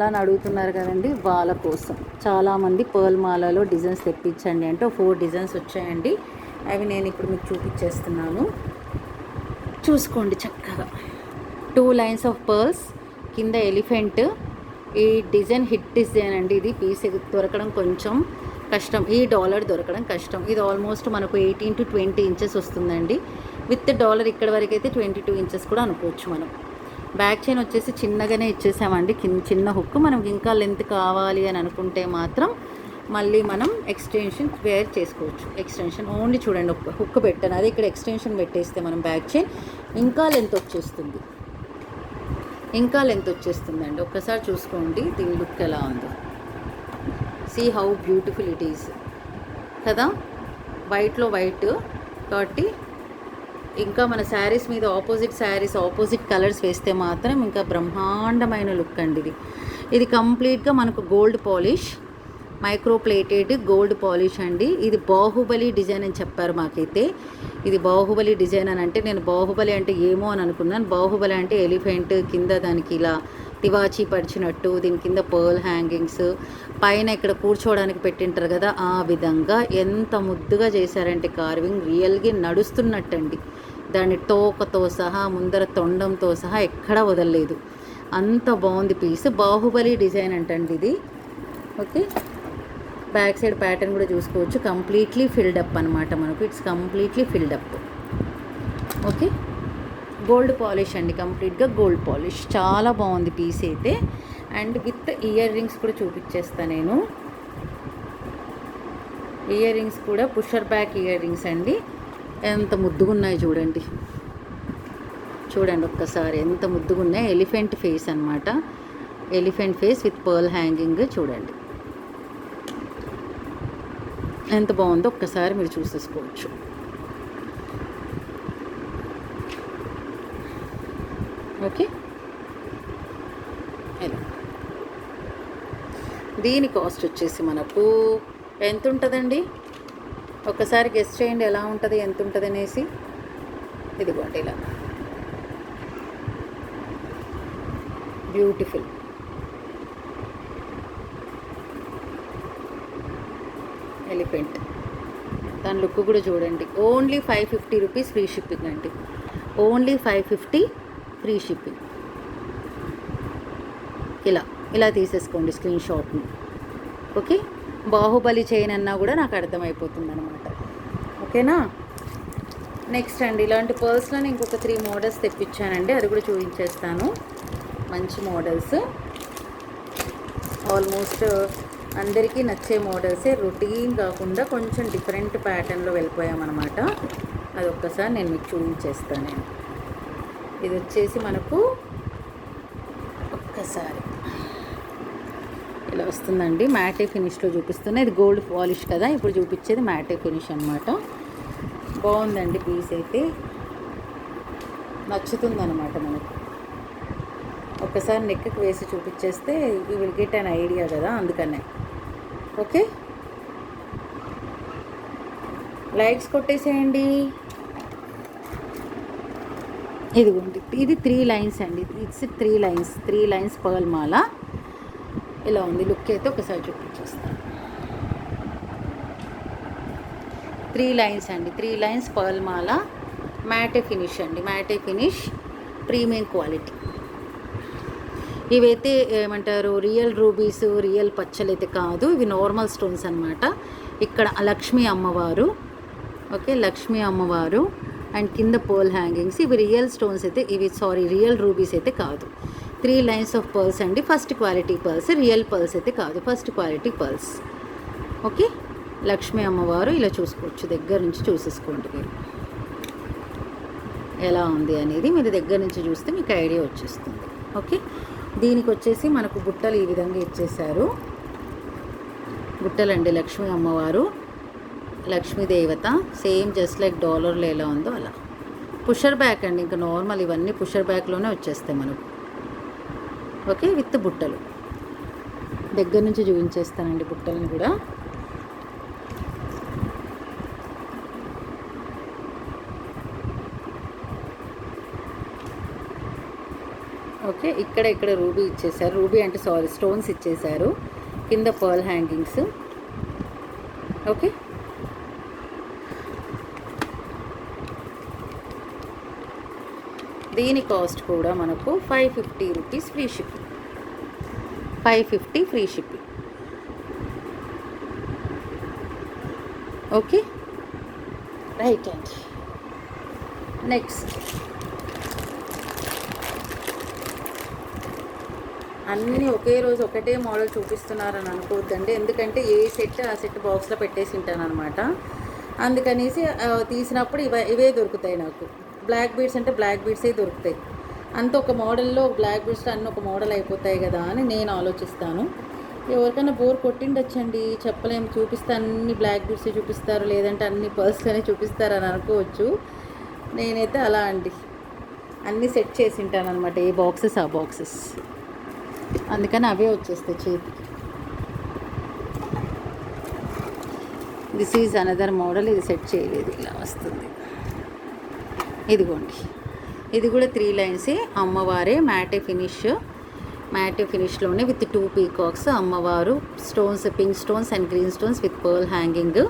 అని అడుగుతున్నారు కదండి, వాళ్ళ కోసం చాలామంది పర్ల్ మాలలో డిజైన్స్ తెప్పించండి అంటే 4 డిజైన్స్ వచ్చాయండి. అవి నేను ఇప్పుడు మీకు చూపించేస్తున్నాను, చూసుకోండి చక్కగా. 2 లైన్స్ ఆఫ్ పర్ల్స్, కింద ఎలిఫెంట్. ఈ డిజైన్ హిట్ డిజైన్ అండి, ఇది పీస్ దొరకడం కొంచెం కష్టం, ఈ డాలర్ దొరకడం కష్టం. ఇది ఆల్మోస్ట్ మనకు 18 to 20 ఇంచెస్ వస్తుందండి. విత్ డాలర్ ఇక్కడ వరకు అయితే 22 ఇంచెస్ కూడా అనుకోవచ్చు మనం. బ్యాక్ చైన్ వచ్చేసి చిన్నగానే ఇచ్చేసామండి, చిన్న హుక్. మనం ఇంకా లెంత్ కావాలి అని అనుకుంటే మాత్రం మళ్ళీ మనం ఎక్స్టెన్షన్ వేర్ చేసుకోవచ్చు. ఎక్స్టెన్షన్ ఓన్లీ చూడండి, ఒక హుక్ పెట్టాను, అదే ఇక్కడ ఎక్స్టెన్షన్ పెట్టేస్తే మనం బ్యాక్ చైన్ ఇంకా లెంత్ వచ్చేస్తుంది, అండి. ఒక్కసారి చూసుకోండి దీని లుక్ ఎలా ఉందో. See how beautiful it is కదా, వైట్లో వైట్ కాబట్టి. ఇంకా మన శారీస్ మీద ఆపోజిట్ కలర్స్ వేస్తే మాత్రం ఇంకా బ్రహ్మాండమైన లుక్ అండి. ఇది కంప్లీట్గా మనకు gold polish, micro plated gold polish అండి. ఇది బాహుబలి డిజైన్ అని చెప్పారు మాకైతే. ఇది బాహుబలి డిజైన్ అని అంటే నేను బాహుబలి అంటే ఏమో అని అనుకున్నాను. బాహుబలి అంటే ఎలిఫెంట్, కింద దానికి ఇలా తివాచీ పరిచినట్టు, దీని కింద పర్ల్ హ్యాంగింగ్స్, పైన ఇక్కడ కూర్చోవడానికి పెట్టింటారు కదా, ఆ విధంగా ఎంత ముద్దుగా చేశారంటే కార్వింగ్, రియల్గా నడుస్తున్నట్టండి. దాని తోకతో సహా, ముందర తొండంతో సహా ఎక్కడా వదలలేదు, అంత బాగుంది పీస్. బాహుబలి డిజైన్ అంటండి ఇది. ఓకే, బ్యాక్ సైడ్ ప్యాటర్న్ కూడా చూసుకోవచ్చు, కంప్లీట్లీ ఫిల్డ్ అప్ అనమాట మనకు. It's completely filled up. Okay, gold polish అండి, కంప్లీట్గా గోల్డ్ పాలిష్. చాలా బాగుంది పీస్ అయితే. అండ్ విత్ ఇయర్ రింగ్స్ కూడా చూపించేస్తాను నేను. ఇయర్ రింగ్స్ కూడా పుషర్ బ్యాక్ ఇయర్ రింగ్స్ అండి, ఎంత ముద్దుగా ఉన్నాయి చూడండి. ఒక్కసారి ఎంత ముద్దుగా ఉన్నాయి. ఎలిఫెంట్ ఫేస్ అనమాట, elephant face with pearl hanging. చూడండి ఎంత బాగుందో, ఒక్కసారి మీరు చూసేసుకోవచ్చు. ఓకే, దీని కాస్ట్ వచ్చేసి మనకు ఎంత ఉంటుందండి, ఒక్కసారి గెస్ చేయండి ఎలా ఉంటుంది, ఎంత ఉంటుంది అనేసి. ఇదిగోండి ఇలా బ్యూటిఫుల్ ఎలిఫెంట్, దాని లుక్ కూడా చూడండి. ఓన్లీ 550 రూపీస్ ఫ్రీ షిప్పింగ్ అండి, ఓన్లీ 550 ఫ్రీ షిప్పింగ్. ఇలా తీసేసుకోండి స్క్రీన్ షాట్ని. ఓకే, బాహుబలి చైన్ అన్నా కూడా నాకు అర్థమైపోతుంది అనమాట. ఓకేనా, నెక్స్ట్ అండి ఇలాంటి పర్స్లోనే ఇంకొక 3 మోడల్స్ తెప్పించానండి, అది కూడా చూపించేస్తాను. మంచి మోడల్స్, ఆల్మోస్ట్ అందరికీ నచ్చే మోడల్సే, రొటీన్ కాకుండా కొంచెం డిఫరెంట్ ప్యాటర్న్లో వెళ్ళిపోయామన్నమాట. అది ఒక్కసారి నేను మీకు చూపించేస్తాను. ఇది వచ్చేసి మనకు ఒక్కసారి ఇలా వస్తుందండి, మ్యాటే ఫినిష్లో చూపిస్తున్నా. ఇది గోల్డ్ పాలిష్ కదా, ఇప్పుడు చూపించేది మ్యాటే ఫినిష్ అనమాట. బాగుందండి పీస్ అయితే, నచ్చుతుందన్నమాట మనకు. ఒక్కసారి నెక్కి వేసి చూపించేస్తే you will get an idea కదా, అందుకనే. ఓకే, లైక్స్ కొట్టేసేయండి. ఇదిగోండి, ఇది 3 లైన్స్ అండి. ఇట్స్ 3 లైన్స్ పర్ల్ మాల. ఇలా ఉంది లుక్ అయితే ఒకసారి చూపించేస్తాను. 3 లైన్స్ అండి, 3 లైన్స్ పర్ల్ మాల, మ్యాటే ఫినిష్ అండి, మ్యాటే ఫినిష్, ప్రీమియం క్వాలిటీ. ఇవైతే ఏమంటారు, రియల్ రూబీస్, రియల్ పచ్చలు అయితే కాదు, ఇవి నార్మల్ స్టోన్స్ అనమాట. ఇక్కడ లక్ష్మీ అమ్మవారు, ఓకే, లక్ష్మీ అమ్మవారు అండ్ కింద పర్ల్ హ్యాంగింగ్స్. ఇవి రియల్ స్టోన్స్ అయితే, ఇవి రియల్ రూబీస్ అయితే కాదు. 3 లైన్స్ ఆఫ్ పర్ల్స్ అండి, first quality pearls, real pearls అయితే కాదు, first quality pearls. Okay, Lakshmi అమ్మవారు ఇలా చూసుకోవచ్చు, దగ్గర నుంచి చూసేసుకోండి మీరు ఎలా ఉంది అనేది. మీరు దగ్గర నుంచి చూస్తే మీకు ఐడియా వచ్చేస్తుంది. ఓకే, దీనికి వచ్చేసి మనకు బుట్టలు ఈ విధంగా ఇచ్చేసారు. బుట్టలండి, లక్ష్మీ అమ్మవారు, లక్ష్మీ దేవత, సేమ్ జస్ట్ లైక్ డాలర్లో ఎలా ఉందో అలా. పుషర్ బ్యాక్ అండి, ఇంకా నార్మల్ ఇవన్నీ పుషర్ బ్యాక్లోనే వచ్చేస్తాయి మనకు. ఓకే, విత్ బుట్టలు దగ్గర నుంచి చూపించేస్తానండి బుట్టలను కూడా. ఓకే, ఇక్కడ రూబీ ఇచ్చేసారు, రూబీ అంటే స్టోన్స్ ఇచ్చేసారు, కింద పర్ల్ హ్యాంగింగ్స్. ఓకే, దీని కాస్ట్ కూడా మనకు 550 rupees free shipping, 550 free shipping. Okay, right అండి. నెక్స్ట్ అన్నీ ఒకే రోజు ఒకటే మోడల్ చూపిస్తున్నారని అనుకోవద్దండి, ఎందుకంటే ఏ సెట్ ఆ సెట్ బాక్స్లో పెట్టేసి ఉంటాను అనమాట. అందుకనేసి తీసినప్పుడు ఇవే దొరుకుతాయి నాకు. బ్లాక్ బీడ్స్ అంటే బ్లాక్ బీడ్సే దొరుకుతాయి. అంత ఒక మోడల్లో బ్లాక్ బీడ్స్లో అన్నీ ఒక మోడల్ అయిపోతాయి కదా అని నేను ఆలోచిస్తాను. ఎవరికైనా బోర్ కొట్టిండొచ్చండి, చెప్పలేము. చూపిస్తే అన్ని బ్లాక్ బీడ్స్ చూపిస్తారు, లేదంటే అన్ని పర్స్లోనే చూపిస్తారు అని అనుకోవచ్చు. నేనైతే అలా అండి, అన్నీ సెట్ చేసి ఉంటాను అనమాట, ఏ బాక్సెస్ ఆ బాక్సెస్, అందుకని అవే వచ్చేస్తాయి చేతికి. దిస్ ఈజ్ అనదర్ మోడల్, ఇది సెట్ చేయలేదు, ఇలా వస్తుంది. ఇదిగోండి, ఇది కూడా 3 లైన్సే, అమ్మవారే, మ్యాటే ఫినిష్లోనే విత్ 2 పీకాక్స్, అమ్మవారు, stones, pink stones and green stones with pearl hanging.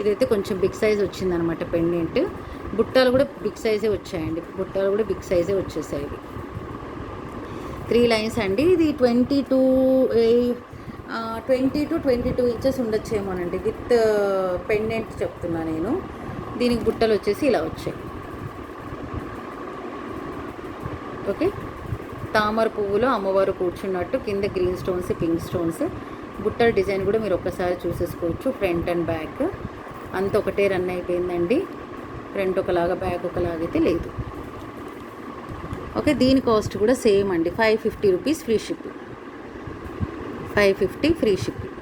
ఇదైతే కొంచెం బిగ్ సైజ్ వచ్చిందనమాట పెండెంట్. బుట్టలు కూడా బిగ్ సైజే వచ్చాయండి, బుట్టలు కూడా బిగ్ సైజే వచ్చేసాయి. 3 లైన్స్ అండి. ఇది 20 to 22 ఇంచెస్ ఉండొచ్చేమోనండి, విత్ పెండెంట్ చెప్తున్నా నేను. దీనికి బుట్టలు వచ్చేసి ఇలా వచ్చాయి. ఓకే, తామర పువ్వులో అమ్మవారు కూర్చున్నట్టు, కింద గ్రీన్ స్టోన్స్, పింక్ స్టోన్స్. బుట్టల డిజైన్ కూడా మీరు ఒక్కసారి చూసేసుకోవచ్చు, ఫ్రంట్ అండ్ బ్యాక్ అంత ఒకటే రన్ అయిపోయిందండి. ఫ్రంట్ ఒకలాగా, బ్యాక్ ఒకలాగా అయితే లేదు. ఓకే, దీని కాస్ట్ కూడా సేమ్ అండి, 550 rupees free shipping, 550 free shipping.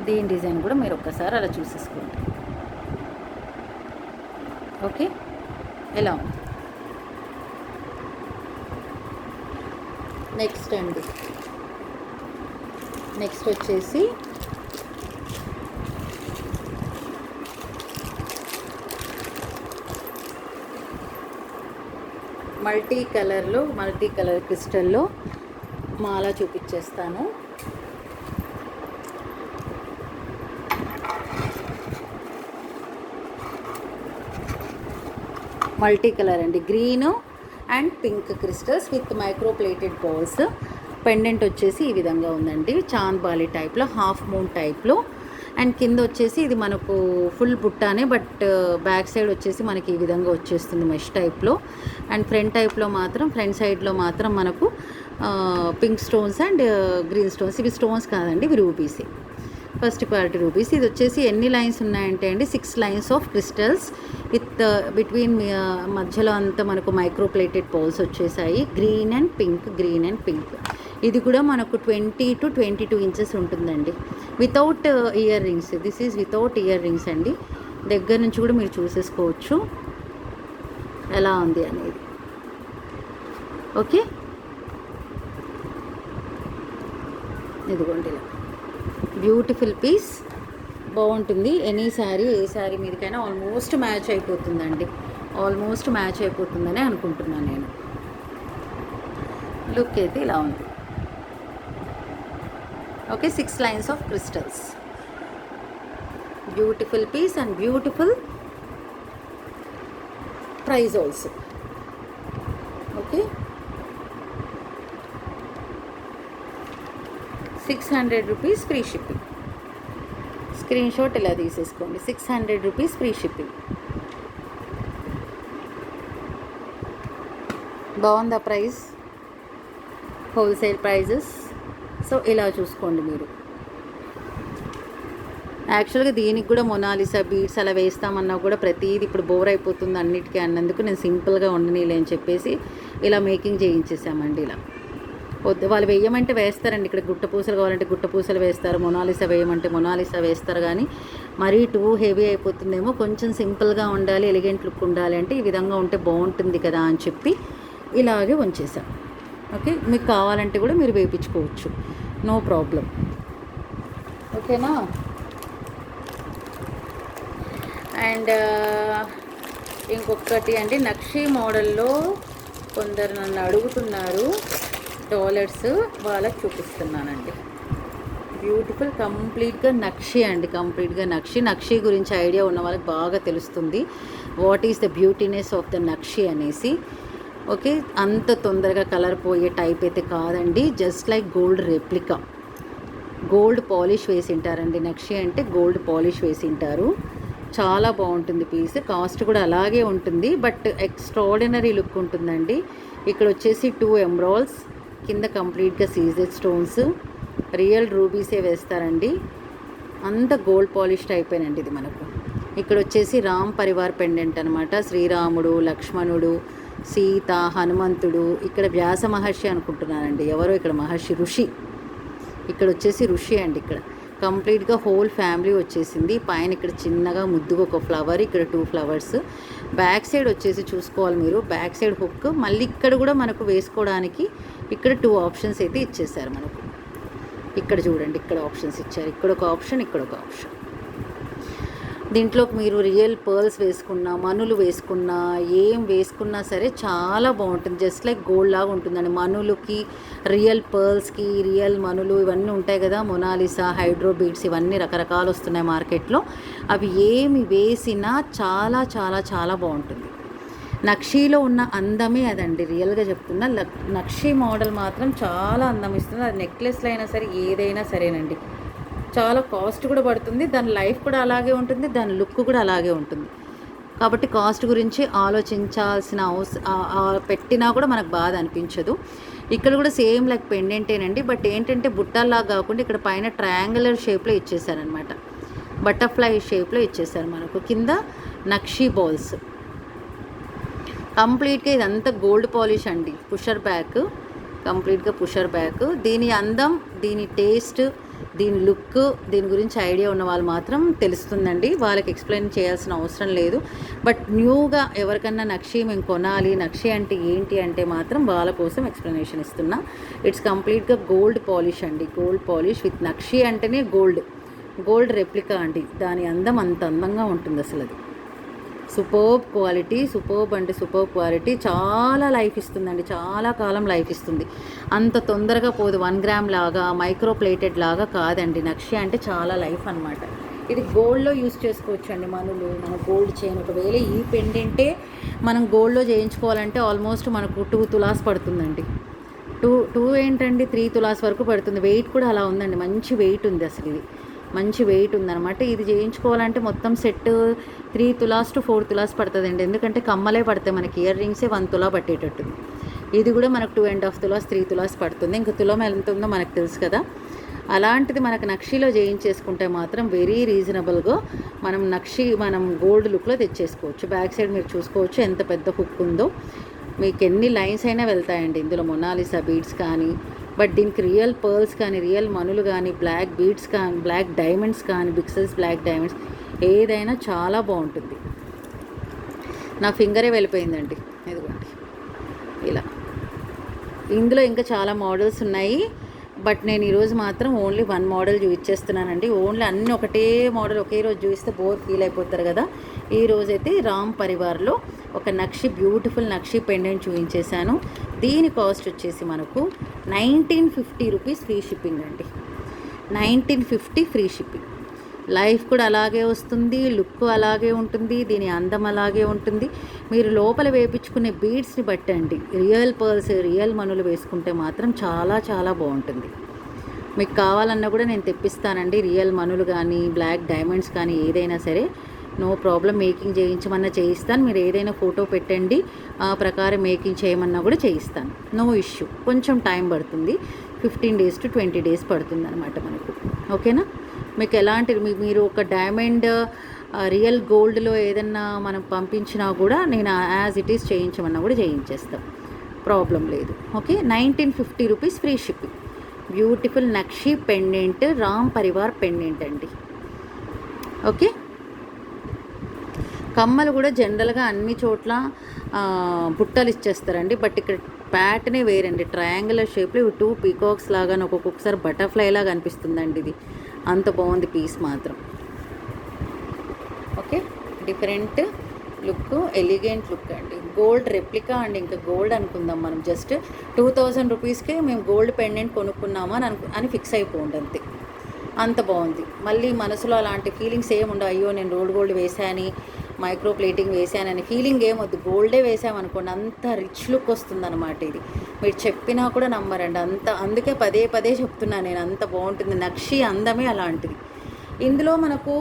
దీని డిజైన్ కూడా మీరు ఒక్కసారి అలా చూసేసుకోండి. ఓకే, ఎలా ఉంది. నెక్స్ట్ అండి, నెక్స్ట్ వచ్చేసి మల్టీ కలర్ క్రిస్టల్లో మాల చూపించేస్తాను. మల్టీ కలర్ అండి, green and pink crystals with micro plated balls. Pendant వచ్చేసి ఈ విధంగా ఉందండి, చాంద్ బాలి టైప్లో, హాఫ్ మూన్ టైప్లో. అండ్ కింద వచ్చేసి ఇది మనకు ఫుల్ బుట్టానే, బట్ బ్యాక్ సైడ్ వచ్చేసి మనకి ఈ విధంగా వచ్చేస్తుంది మెష్ టైప్లో. అండ్ ఫ్రంట్ సైడ్లో మాత్రం మనకు pink stones and green stones. ఇవి స్టోన్స్ కాదండి, ఇవి రూబీసే, ఫస్ట్ క్వాలిటీ రూబీస్. ఇది వచ్చేసి ఎన్ని లైన్స్ ఉన్నాయంటే అండి, 6 lines of crystals with between మధ్యలో అంతా మనకు మైక్రో ప్లేటెడ్ పోల్స్ వచ్చేసాయి, గ్రీన్ అండ్ పింక్. ఇది కూడా మనకు 20 to 22 ఇంచెస్ ఉంటుందండి, without ear rings. This is without ear rings అండి. దగ్గర నుంచి కూడా మీరు చూసేసుకోవచ్చు ఎలా ఉంది అనేది. ఓకే, ఇదిగోండి ఇలా బ్యూటిఫుల్ పీస్, బాగుంటుంది. ఎనీ శారీ, ఏ శారీ మీదకైనా ఆల్మోస్ట్ మ్యాచ్ అయిపోతుందండి, ఆల్మోస్ట్ మ్యాచ్ అయిపోతుందని అనుకుంటున్నాను నేను. లుక్ అయితే ఇలా ఉంది. Okay, 6 lines of crystals, beautiful piece and beautiful price also. Okay, 600 rupees free shipping. Screenshot ఇలా తీసేసుకోండి. 600 రూపీస్ ఫ్రీ షిప్పింగ్. బాగుందా ప్రైస్? Wholesale prices. సో ఇలా చూసుకోండి మీరు. యాక్చువల్గా దీనికి కూడా మొనాలిసా బీడ్స్ అలా వేస్తామన్నా కూడా ప్రతిదీ ఇప్పుడు బోర్ అయిపోతుంది అన్నిటికీ అన్నందుకు నేను సింపుల్గా ఉండనీలే అని చెప్పేసి ఇలా మేకింగ్ చేయించేసామండి. ఇలా వద్దు వాళ్ళు వేయమంటే వేస్తారండి. ఇక్కడ గుట్టపూసలు కావాలంటే గుట్టపూసలు వేస్తారు, మొనాలిసా వేయమంటే మొనాలిసా వేస్తారు. కానీ మరీ టూ హెవీ అయిపోతుందేమో, కొంచెం సింపుల్గా ఉండాలి, ఎలిగెంట్ లుక్ ఉండాలి అంటే ఈ విధంగా ఉంటే బాగుంటుంది కదా అని చెప్పి ఇలాగే ఉంచేసాం. ఓకే, మీకు కావాలంటే కూడా మీరు వేయించుకోవచ్చు, నో ప్రాబ్లం. ఓకేనా? అండ్ ఇంకొకటి అండి, నక్షీ మోడల్లో కొందరు నన్ను అడుగుతున్నారు డాలర్స్, వాళ్ళకి చూపిస్తున్నానండి. బ్యూటిఫుల్ కంప్లీట్గా నక్షి అండి, కంప్లీట్గా నక్షి. నక్షి గురించి ఐడియా ఉన్న వాళ్ళకి బాగా తెలుస్తుంది what is the beautiness of the నక్షి అనేసి. ఓకే, అంత తొందరగా కలర్ పోయే టైప్ అయితే కాదండి, just like gold replica. Gold polish వేసింటారండి, నక్షి అంటే గోల్డ్ పాలిష్ వేసింటారు. చాలా బాగుంటుంది పీస్, కాస్ట్ కూడా అలాగే ఉంటుంది, బట్ ఎక్స్ట్రాడినరీ లుక్ ఉంటుందండి. ఇక్కడ వచ్చేసి 2 ఎమరాల్డ్స్, కింద కంప్లీట్గా సీజెడ్ స్టోన్స్, రియల్ రూబీసే వేస్తారండి. అంత గోల్డ్ పాలిష్ టైపేనండి ఇది మనకు. ఇక్కడ వచ్చేసి రామ్ పరివార్ పెండెంట్ అనమాట. శ్రీరాముడు, లక్ష్మణుడు, సీత, హనుమంతుడు. ఇక్కడ వ్యాస మహర్షి అనుకుంటున్నానండి, ఎవరో ఇక్కడ మహర్షి, ఋషి. ఇక్కడ వచ్చేసి ఋషి అండి. ఇక్కడ కంప్లీట్గా హోల్ ఫ్యామిలీ వచ్చేసింది. పైన ఇక్కడ చిన్నగా ముద్దుగా ఒక ఫ్లవర్, ఇక్కడ 2 ఫ్లవర్స్. బ్యాక్ సైడ్ వచ్చేసి చూసుకోవాలి మీరు, బ్యాక్ సైడ్ హుక్. మళ్ళీ ఇక్కడ కూడా మనకు వేసుకోవడానికి ఇక్కడ 2 ఆప్షన్స్ అయితే ఇచ్చేసారు మనకు. ఇక్కడ చూడండి, ఇక్కడ ఆప్షన్స్ ఇచ్చారు, ఇక్కడ ఒక ఆప్షన్, ఇక్కడ ఒక ఆప్షన్. దీంట్లో మీరు రియల్ పర్ల్స్ వేసుకున్నా, మనులు వేసుకున్నా, ఏం వేసుకున్నా సరే చాలా బాగుంటుంది. జస్ట్ లైక్ గోల్డ్ లాగా ఉంటుందండి. మనులకి, రియల్ పర్ల్స్కి, రియల్ మనులు ఇవన్నీ ఉంటాయి కదా, మొనాలిసా, హైడ్రో బీడ్స్, ఇవన్నీ రకరకాలు వస్తున్నాయి మార్కెట్లో. అవి ఏమి వేసినా చాలా చాలా చాలా బాగుంటుంది. నక్షీలో ఉన్న అందమే అదండి, రియల్గా చెప్తున్నా. నక్షీ మోడల్ మాత్రం చాలా అందం ఇస్తుంది. అది నెక్లెస్లో అయినా సరే, ఏదైనా సరేనండి. చాలా కాస్ట్ కూడా పడుతుంది, దాని లైఫ్ కూడా అలాగే ఉంటుంది, దాని లుక్ కూడా అలాగే ఉంటుంది. కాబట్టి కాస్ట్ గురించి ఆలోచించాల్సిన పెట్టినా కూడా మనకు బాధ అనిపించదు. ఇక్కడ కూడా సేమ్ లైక్ పెండెంటేనండి, బట్ ఏంటంటే బుట్టల్లాగా కాకుండా ఇక్కడ పైన ట్రయాంగులర్ షేప్లో ఇచ్చేసారనమాట, బటర్ఫ్లై షేప్లో ఇచ్చేసారు మనకు. కింద నక్షీ బాల్స్. కంప్లీట్గా ఇదంతా గోల్డ్ పాలిష్ అండి. పుషర్ బ్యాక్, కంప్లీట్గా పుషర్ బ్యాక్. దీని అందం, దీని టేస్ట్, దీని లుక్, దీని గురించి ఐడియా ఉన్న వాళ్ళు మాత్రం తెలుస్తుందండి, వాళ్ళకి ఎక్స్ప్లెయిన్ చేయాల్సిన అవసరం లేదు. బట్ న్యూగా ఎవరికన్నా నక్షి మేము కొనాలి, నక్షి అంటే ఏంటి అంటే మాత్రం వాళ్ళ కోసం ఎక్స్ప్లెనేషన్ ఇస్తున్నా. ఇట్స్ కంప్లీట్గా గోల్డ్ పాలిష్ అండి, గోల్డ్ పాలిష్ విత్ నక్షి అంటేనే గోల్డ్ రెప్లికా అండి. దాని అందం అంత అందంగా ఉంటుంది అసలు. అది సూపర్బ్ క్వాలిటీ, సూపర్బ్ అంటే సూపర్బ్ క్వాలిటీ. చాలా లైఫ్ ఇస్తుందండి, చాలా కాలం లైఫ్ ఇస్తుంది. అంత తొందరగా పోదు. 1 గ్రామ్ లాగా, మైక్రో ప్లేటెడ్ లాగా కాదండి. నక్షి అంటే చాలా లైఫ్ అనమాట. ఇది గోల్డ్లో యూస్ చేసుకోవచ్చు అండి. మనులు, మన గోల్డ్ చైన్, ఒకవేళ ఈ పెండెంటే మనం గోల్డ్లో చేయించుకోవాలంటే ఆల్మోస్ట్ మనకు 2 తులాస్ పడుతుందండి. 2 ఏంటండి, 3 తులాస్ వరకు పడుతుంది. వెయిట్ కూడా అలా ఉందండి, మంచి వెయిట్ ఉంది అసలు. ఇది మంచి వెయిట్ ఉందన్నమాట. ఇది చేయించుకోవాలంటే మొత్తం సెట్ 3 తులాస్ టు 4 తులాస్ పడుతుందండి. ఎందుకంటే కమ్మలే పడతాయి మనకి, ఇయర్ రింగ్సే 1 తులా పట్టేటట్టు. ఇది కూడా మనకు 2.5 తులాస్, 3 తులాస్ పడుతుంది. ఇంకా తులం ఎంత ఉందో మనకు తెలుసు కదా. అలాంటిది మనకు నక్షీలో చేయించేసుకుంటే మాత్రం వెరీ రీజనబుల్గా మనం గోల్డ్ లుక్లో తెచ్చేసుకోవచ్చు. బ్యాక్ సైడ్ మీరు చూసుకోవచ్చు ఎంత పెద్ద హుక్ ఉందో. మీకు ఎన్ని లైన్స్ అయినా వెళ్తాయండి ఇందులో, మొనాలిసా బీడ్స్ కానీ. బట్ దీనికి రియల్ పర్ల్స్ కానీ, రియల్ మనులు కానీ, బ్లాక్ బీడ్స్ కానీ, బ్లాక్ డైమండ్స్ కానీ, బిక్సెల్స్ బ్లాక్ డైమండ్స్, ఏదైనా చాలా బాగుంటుంది. నా ఫింగరే వెళ్ళిపోయిందండి, ఇదిగోండి ఇలా. ఇందులో ఇంకా చాలా మోడల్స్ ఉన్నాయి. బట్ నేను ఈరోజు మాత్రం ఓన్లీ 1 మోడల్ చూపించేస్తున్నానండి. ఓన్లీ అన్నీ ఒకటే మోడల్ ఒకే రోజు చూపిస్తే బోర్ ఫీల్ అయిపోతారు కదా. ఈ రోజైతే రామ్ పరివార్లో ఒక నక్షి బ్యూటిఫుల్ నక్షి పెండెంట్ చూపించేశాను. దీని కాస్ట్ వచ్చేసి మనకు 1950 రూపీస్ ఫ్రీ షిప్పింగ్ అండి. 1950 ఫ్రీ షిప్పింగ్. లైఫ్ కూడా అలాగే వస్తుంది, లుక్ అలాగే ఉంటుంది, దీని అందం అలాగే ఉంటుంది. మీరు లోపల వేయించుకునే బీడ్స్ని బట్టండి, రియల్ పర్ల్స్ రియల్ మనులు వేసుకుంటే మాత్రం చాలా చాలా బాగుంటుంది. మీకు కావాలన్నా కూడా నేను తెప్పిస్తానండి. రియల్ మనులు కానీ బ్లాక్ డైమండ్స్ కానీ ఏదైనా సరే నో ప్రాబ్లం. మేకింగ్ చేయించమన్నా చేయిస్తాను. మీరు ఏదైనా ఫోటో పెట్టండి, ఆ ప్రకారం మేకింగ్ చేయమన్నా కూడా చేయిస్తాను. No issue. కొంచెం టైం పడుతుంది, 15 days to 20 days పడుతుంది అనమాట మనకు. ఓకేనా. మీకు ఎలాంటి మీరు ఒక డైమండ్ రియల్ గోల్డ్లో ఏదన్నా మనం పంపించినా కూడా నేను యాజ్ ఇట్ ఈస్ చేయించమన్నా కూడా చేయించేస్తాం, ప్రాబ్లం లేదు. Okay. 1950 rupees free shipping. Beautiful నక్షి పెండెంట్, రామ్ పరివార్ పెండెంట్ అండి. ఓకే. కమ్మలు కూడా జనరల్గా అన్ని చోట్ల బుట్టలు ఇచ్చేస్తారండి, బట్ ఇక్కడ ప్యాటర్నే వేరండి. ట్రయాంగులర్ షేప్లో ఇవి 2 పీకాక్స్ లాగా ఒక్కొక్కసారి బటర్ఫ్లై లాగా అనిపిస్తుందండి. ఇది అంత బాగుంది పీస్ మాత్రం. Okay. Different look, elegant look అండి. గోల్డ్ రెప్లికా అండి, ఇంకా గోల్డ్ అనుకుందాం మనం. జస్ట్ 2000 రూపీస్కే మేము గోల్డ్ పెండెంట్ కొనుక్కున్నామా అని ఫిక్స్ అయిపోండి అంతే. అంత బాగుంది. మళ్ళీ మనసులో అలాంటి ఫీలింగ్స్ ఏముండవు, అయ్యో నేను రోడ్ గోల్డ్ వేసాను, మైక్రో ప్లేటింగ్ వేసానని ఫీలింగ్ ఏమొద్దు. గోల్డే వేసామనుకోండి, అంత రిచ్ లుక్ వస్తుందన్నమాట. ఇది మీరు చెప్పినా కూడా నమ్మరండి. అందుకే పదే పదే చెప్తున్నాను నేను, అంత బాగుంటుంది. నక్షి అందమే అలాంటిది. ఇందులో మనకు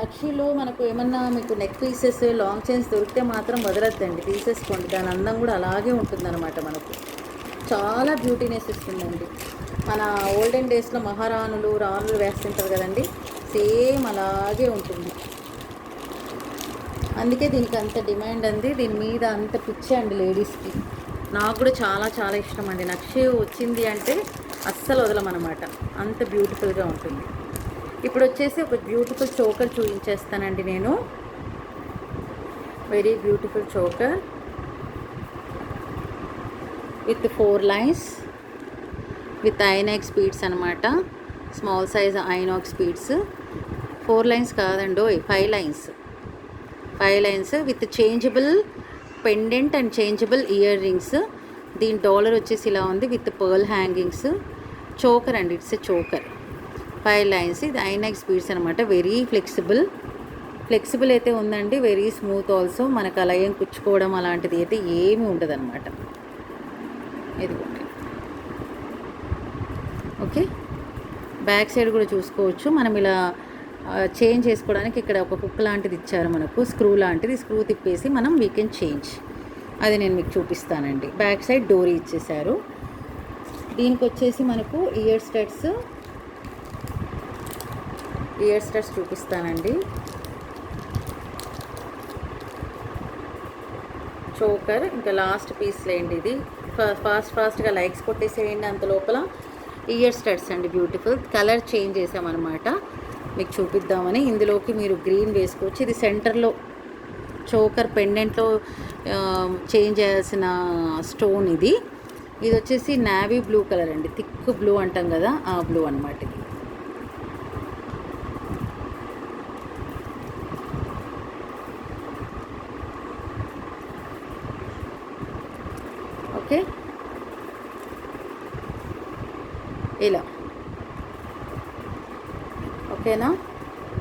నక్షిలో మనకు ఏమన్నా మీకు నెక్ పీసెస్ లాంగ్ చైన్స్ దొరికితే మాత్రం వదలద్దండి, తీసేసుకోండి. దాని అందం కూడా అలాగే ఉంటుందన్నమాట. మనకు చాలా బ్యూటీనెస్ ఇస్తుందండి. మన ఓల్డెన్ డేస్లో మహారాణులు రాణులు వేస్తుంటారు కదండి, సేమ్ అలాగే ఉంటుంది. అందుకే దీనికి అంత డిమాండ్ అంది, దీని మీద అంత పిచ్చి అండి లేడీస్కి. నాకు కూడా చాలా చాలా ఇష్టం అండి. నక్షి వచ్చింది అంటే అస్సలు వదలమన్నమాట, అంత బ్యూటిఫుల్గా ఉంటుంది. ఇప్పుడు వచ్చేసి ఒక బ్యూటిఫుల్ చోకర్ చూపించేస్తానండి నేను. Very beautiful choker with 4 lines with inox beads అనమాట. Small size inox beads. 4 lines కాదండి, 5 lines. 5 lines with changeable pendant and changeable earrings. దీని డాలర్ వచ్చేసి ఇలా ఉంది విత్ పర్ల్ హ్యాంగింగ్స్. చోకర్ అండి, ఇట్స్ ఎ చోకర్. 5 lines. ఇది inox beads అనమాట. Very flexible అయితే ఉందండి, వెరీ స్మూత్ ఆల్సో. మనకు అలా ఏం కుచ్చుకోవడం అలాంటిది అయితే ఏమీ ఉండదు అనమాట. ఇదిగోండి. ఓకే. బ్యాక్ సైడ్ కూడా చూసుకోవచ్చు. మనం ఇలా చేంజ్ చేసుకోవడానికి ఇక్కడ ఒక కుక్క లాంటిది ఇచ్చారు మనకు, స్క్రూ లాంటిది. స్క్రూ తిప్పేసి మనం వీ కెన్ చేంజ్. అది నేను మీకు చూపిస్తానండి. బ్యాక్ సైడ్ డోరీ ఇచ్చేసారు. దీనికి వచ్చేసి మనకు ఇయర్ స్టడ్స్ చూపిస్తానండి. చోకర్ ఇంకా లాస్ట్ పీస్ లేండి. ఇది ఫాస్ట్గా లైక్స్ కొట్టేసేయండి. అంత లోపల ఇయర్ స్టడ్స్ అండి, బ్యూటిఫుల్. కలర్ చేంజ్ చేసామన్నమాట మీకు చూపిద్దామని. ఇందులోకి మీరు గ్రీన్ వేసుకోవచ్చు. ఇది సెంటర్లో చోకర్ పెండెంట్లో చేంజ్ చేయాల్సిన స్టోన్ ఇది. ఇది వచ్చేసి నావీ బ్లూ కలర్ అండి, థిక్ బ్లూ అంటాం కదా, ఆ బ్లూ అనమాట ఇది. ఓకే. ఇలా ఓకేనా.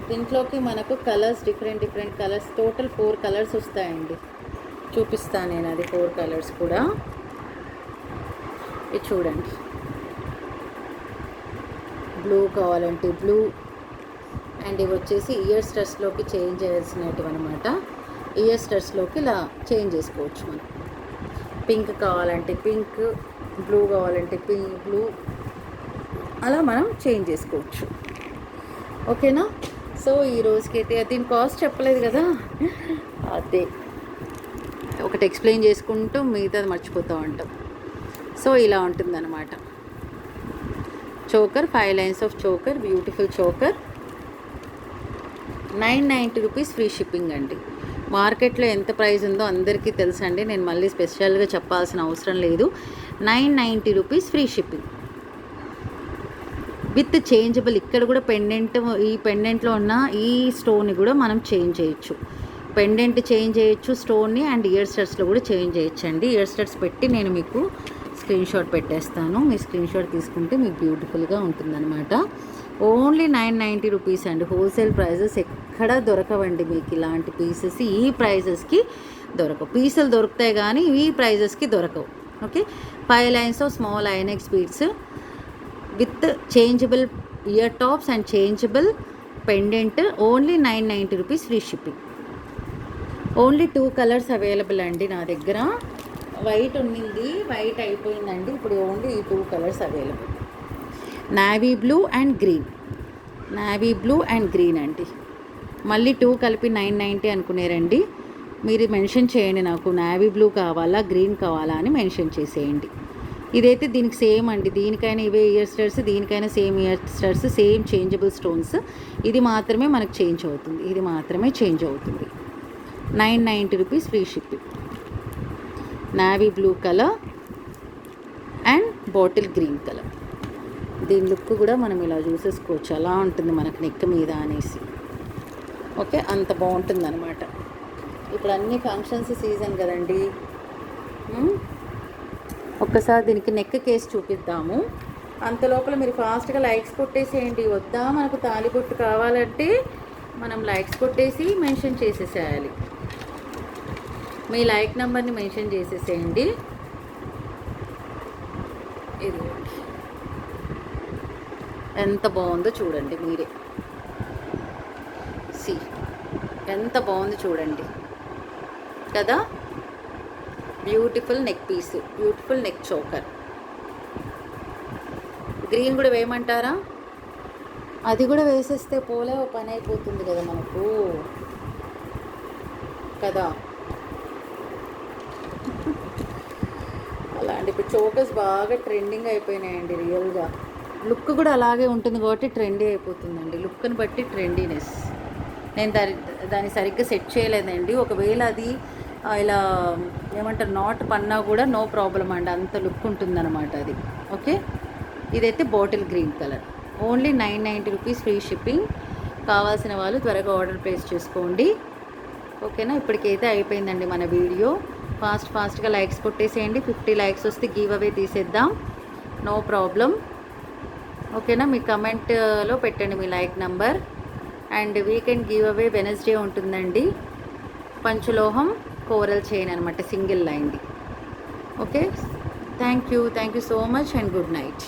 దీంట్లోకి మనకు colours different colours, total 4 colours వస్తాయండి. చూపిస్తాను నేను అది 4 కలర్స్ కూడా. ఇది చూడండి, బ్లూ కావాలంటే బ్లూ. అండ్ ఇవి వచ్చేసి ఇయర్ స్టడ్స్లోకి చేంజ్ చేయాల్సినవి అనమాట. ఇయర్ స్టడ్స్లోకి ఇలా చేంజ్ చేసుకోవచ్చు మనం. పింక్ కావాలంటే పింక్, బ్లూ కావాలంటే బ్లూ, అలా మనం చేంజ్ చేసుకోవచ్చు. ఓకేనా. సో ఈ రోజుకైతే దీని కాస్ట్ చెప్పలేదు కదా, అదే ఒకటి ఎక్స్ప్లెయిన్ చేసుకుంటూ మిగతాది మర్చిపోతూ ఉంటాం. సో ఇలా ఉంటుందన్నమాట. Choker, 5 lines of choker, beautiful choker. 990 rupees free shipping అండి. మార్కెట్లో ఎంత ప్రైస్ ఉందో అందరికీ తెలుసండి, నేను మళ్ళీ స్పెషల్గా చెప్పాల్సిన అవసరం లేదు. 990 rupees free shipping. With changeable. ఇక్కడ కూడా పెండెంట్, ఈ పెండెంట్లో ఉన్న ఈ స్టోన్ని కూడా మనం చేంజ్ చేయొచ్చు. పెండెంట్ చేంజ్ చేయొచ్చు స్టోన్ని, అండ్ ఇయర్ స్టడ్స్లో కూడా చేంజ్ చేయొచ్చండి. ఇయర్ స్టడ్స్ పెట్టి నేను మీకు స్క్రీన్ షాట్ పెట్టేస్తాను. మీ స్క్రీన్ షాట్ తీసుకుంటే మీకు బ్యూటిఫుల్గా ఉంటుందన్నమాట. ఓన్లీ 990 రూపీస్ అండి. హోల్సేల్ ప్రైజెస్ ఎక్కడ దొరకవండి మీకు ఇలాంటి పీసెస్. ఈ ప్రైజెస్కి దొరకవు. పీసులు దొరుకుతాయి కానీ ఈ ప్రైజెస్కి దొరకవు. Okay, 5 lines of small inox beads with changeable ear tops and changeable pendant. Only 990 rupees, free shipping. Only 2 colours available అండి నా దగ్గర. వైట్ ఉన్నింది, వైట్ అయిపోయిందండి. ఇప్పుడు ఓన్లీ ఈ 2 colours available. Navy blue and green. Navy blue and green అండి. మళ్ళీ 2 కలిపి 990 అనుకునేరండి. మీరు మెన్షన్ చేయండి నాకు నావీ బ్లూ కావాలా గ్రీన్ కావాలా అని మెన్షన్ చేసేయండి. ఇదైతే దీనికి సేమ్ అండి. దీనికైనా ఇవే ఇయర్ స్టడ్స్, దీనికైనా same ear studs, same changeable stones. ఇది మాత్రమే మనకు చేంజ్ అవుతుంది. ఇది మాత్రమే చేంజ్ అవుతుంది. 990 rupees, free shipping. Navy blue colour and bottle green colour. దీని లుక్ కూడా మనం ఇలా చూసేసుకోవచ్చు, అలా ఉంటుంది మనకు నెక్ మీద అనేసి. ఓకే, అంత బాగుంటుంది అనమాట. ఇప్పుడు అన్ని ఫంక్షన్స్ సీజన్ కదండి. ఒక్కసారి దీనికి నెక్ కేసు చూపిద్దాము. అంత లోపల మీరు ఫాస్ట్గా లైక్స్ కొట్టేసేయండి. వద్దా మనకు తాలిబొట్టు కావాలంటే మనం లైక్స్ కొట్టేసి మెన్షన్ చేసేసేయాలి. మీ లైక్ నెంబర్ని మెన్షన్ చేసేసేయండి. ఇది ఎంత బాగుందో చూడండి మీరే. ఎంత బాగుంది చూడండి కదా. Beautiful neck piece, beautiful neck choker. Green కూడా వేయమంటారా? అది కూడా వేసేస్తే పోలే ఓ పని అయిపోతుంది కదా మనకు కదా. అలాంటి ఇప్పుడు చోకర్స్ బాగా ట్రెండింగ్ అయిపోయినాయండి. రియల్గా లుక్ కూడా అలాగే ఉంటుంది కాబట్టి ట్రెండీ అయిపోతుందండి. లుక్ని బట్టి ట్రెండీనెస్. నేను దాన్ని సరిగ్గా సెట్ చేయలేదండి. ఒకవేళ అది ఇలా ఏమంటారు నాట్ పన్నా కూడా నో ప్రాబ్లం అండి, అంత లుక్ ఉంటుందన్నమాట అది. ఓకే, ఇదైతే bottle green colour. Only 990 rupees, free shipping. కావాల్సిన వాళ్ళు త్వరగా ఆర్డర్ ప్లేస్ చేసుకోండి. ఓకేనా, ఇప్పటికైతే అయిపోయిందండి మన వీడియో. ఫాస్ట్గా లైక్స్ కొట్టేసేయండి. 50 లైక్స్ వస్తే గివ్ అవే తీసేద్దాం, నో ప్రాబ్లం. ఓకేనా, మీ కమెంట్లో పెట్టండి మీ like number. And weekend give away Wednesday ఉంటుందండి. పంచలోహం కోరల్ చైన్ అనమాట, సింగిల్ లైన్ది. Okay, thank you so much and good night.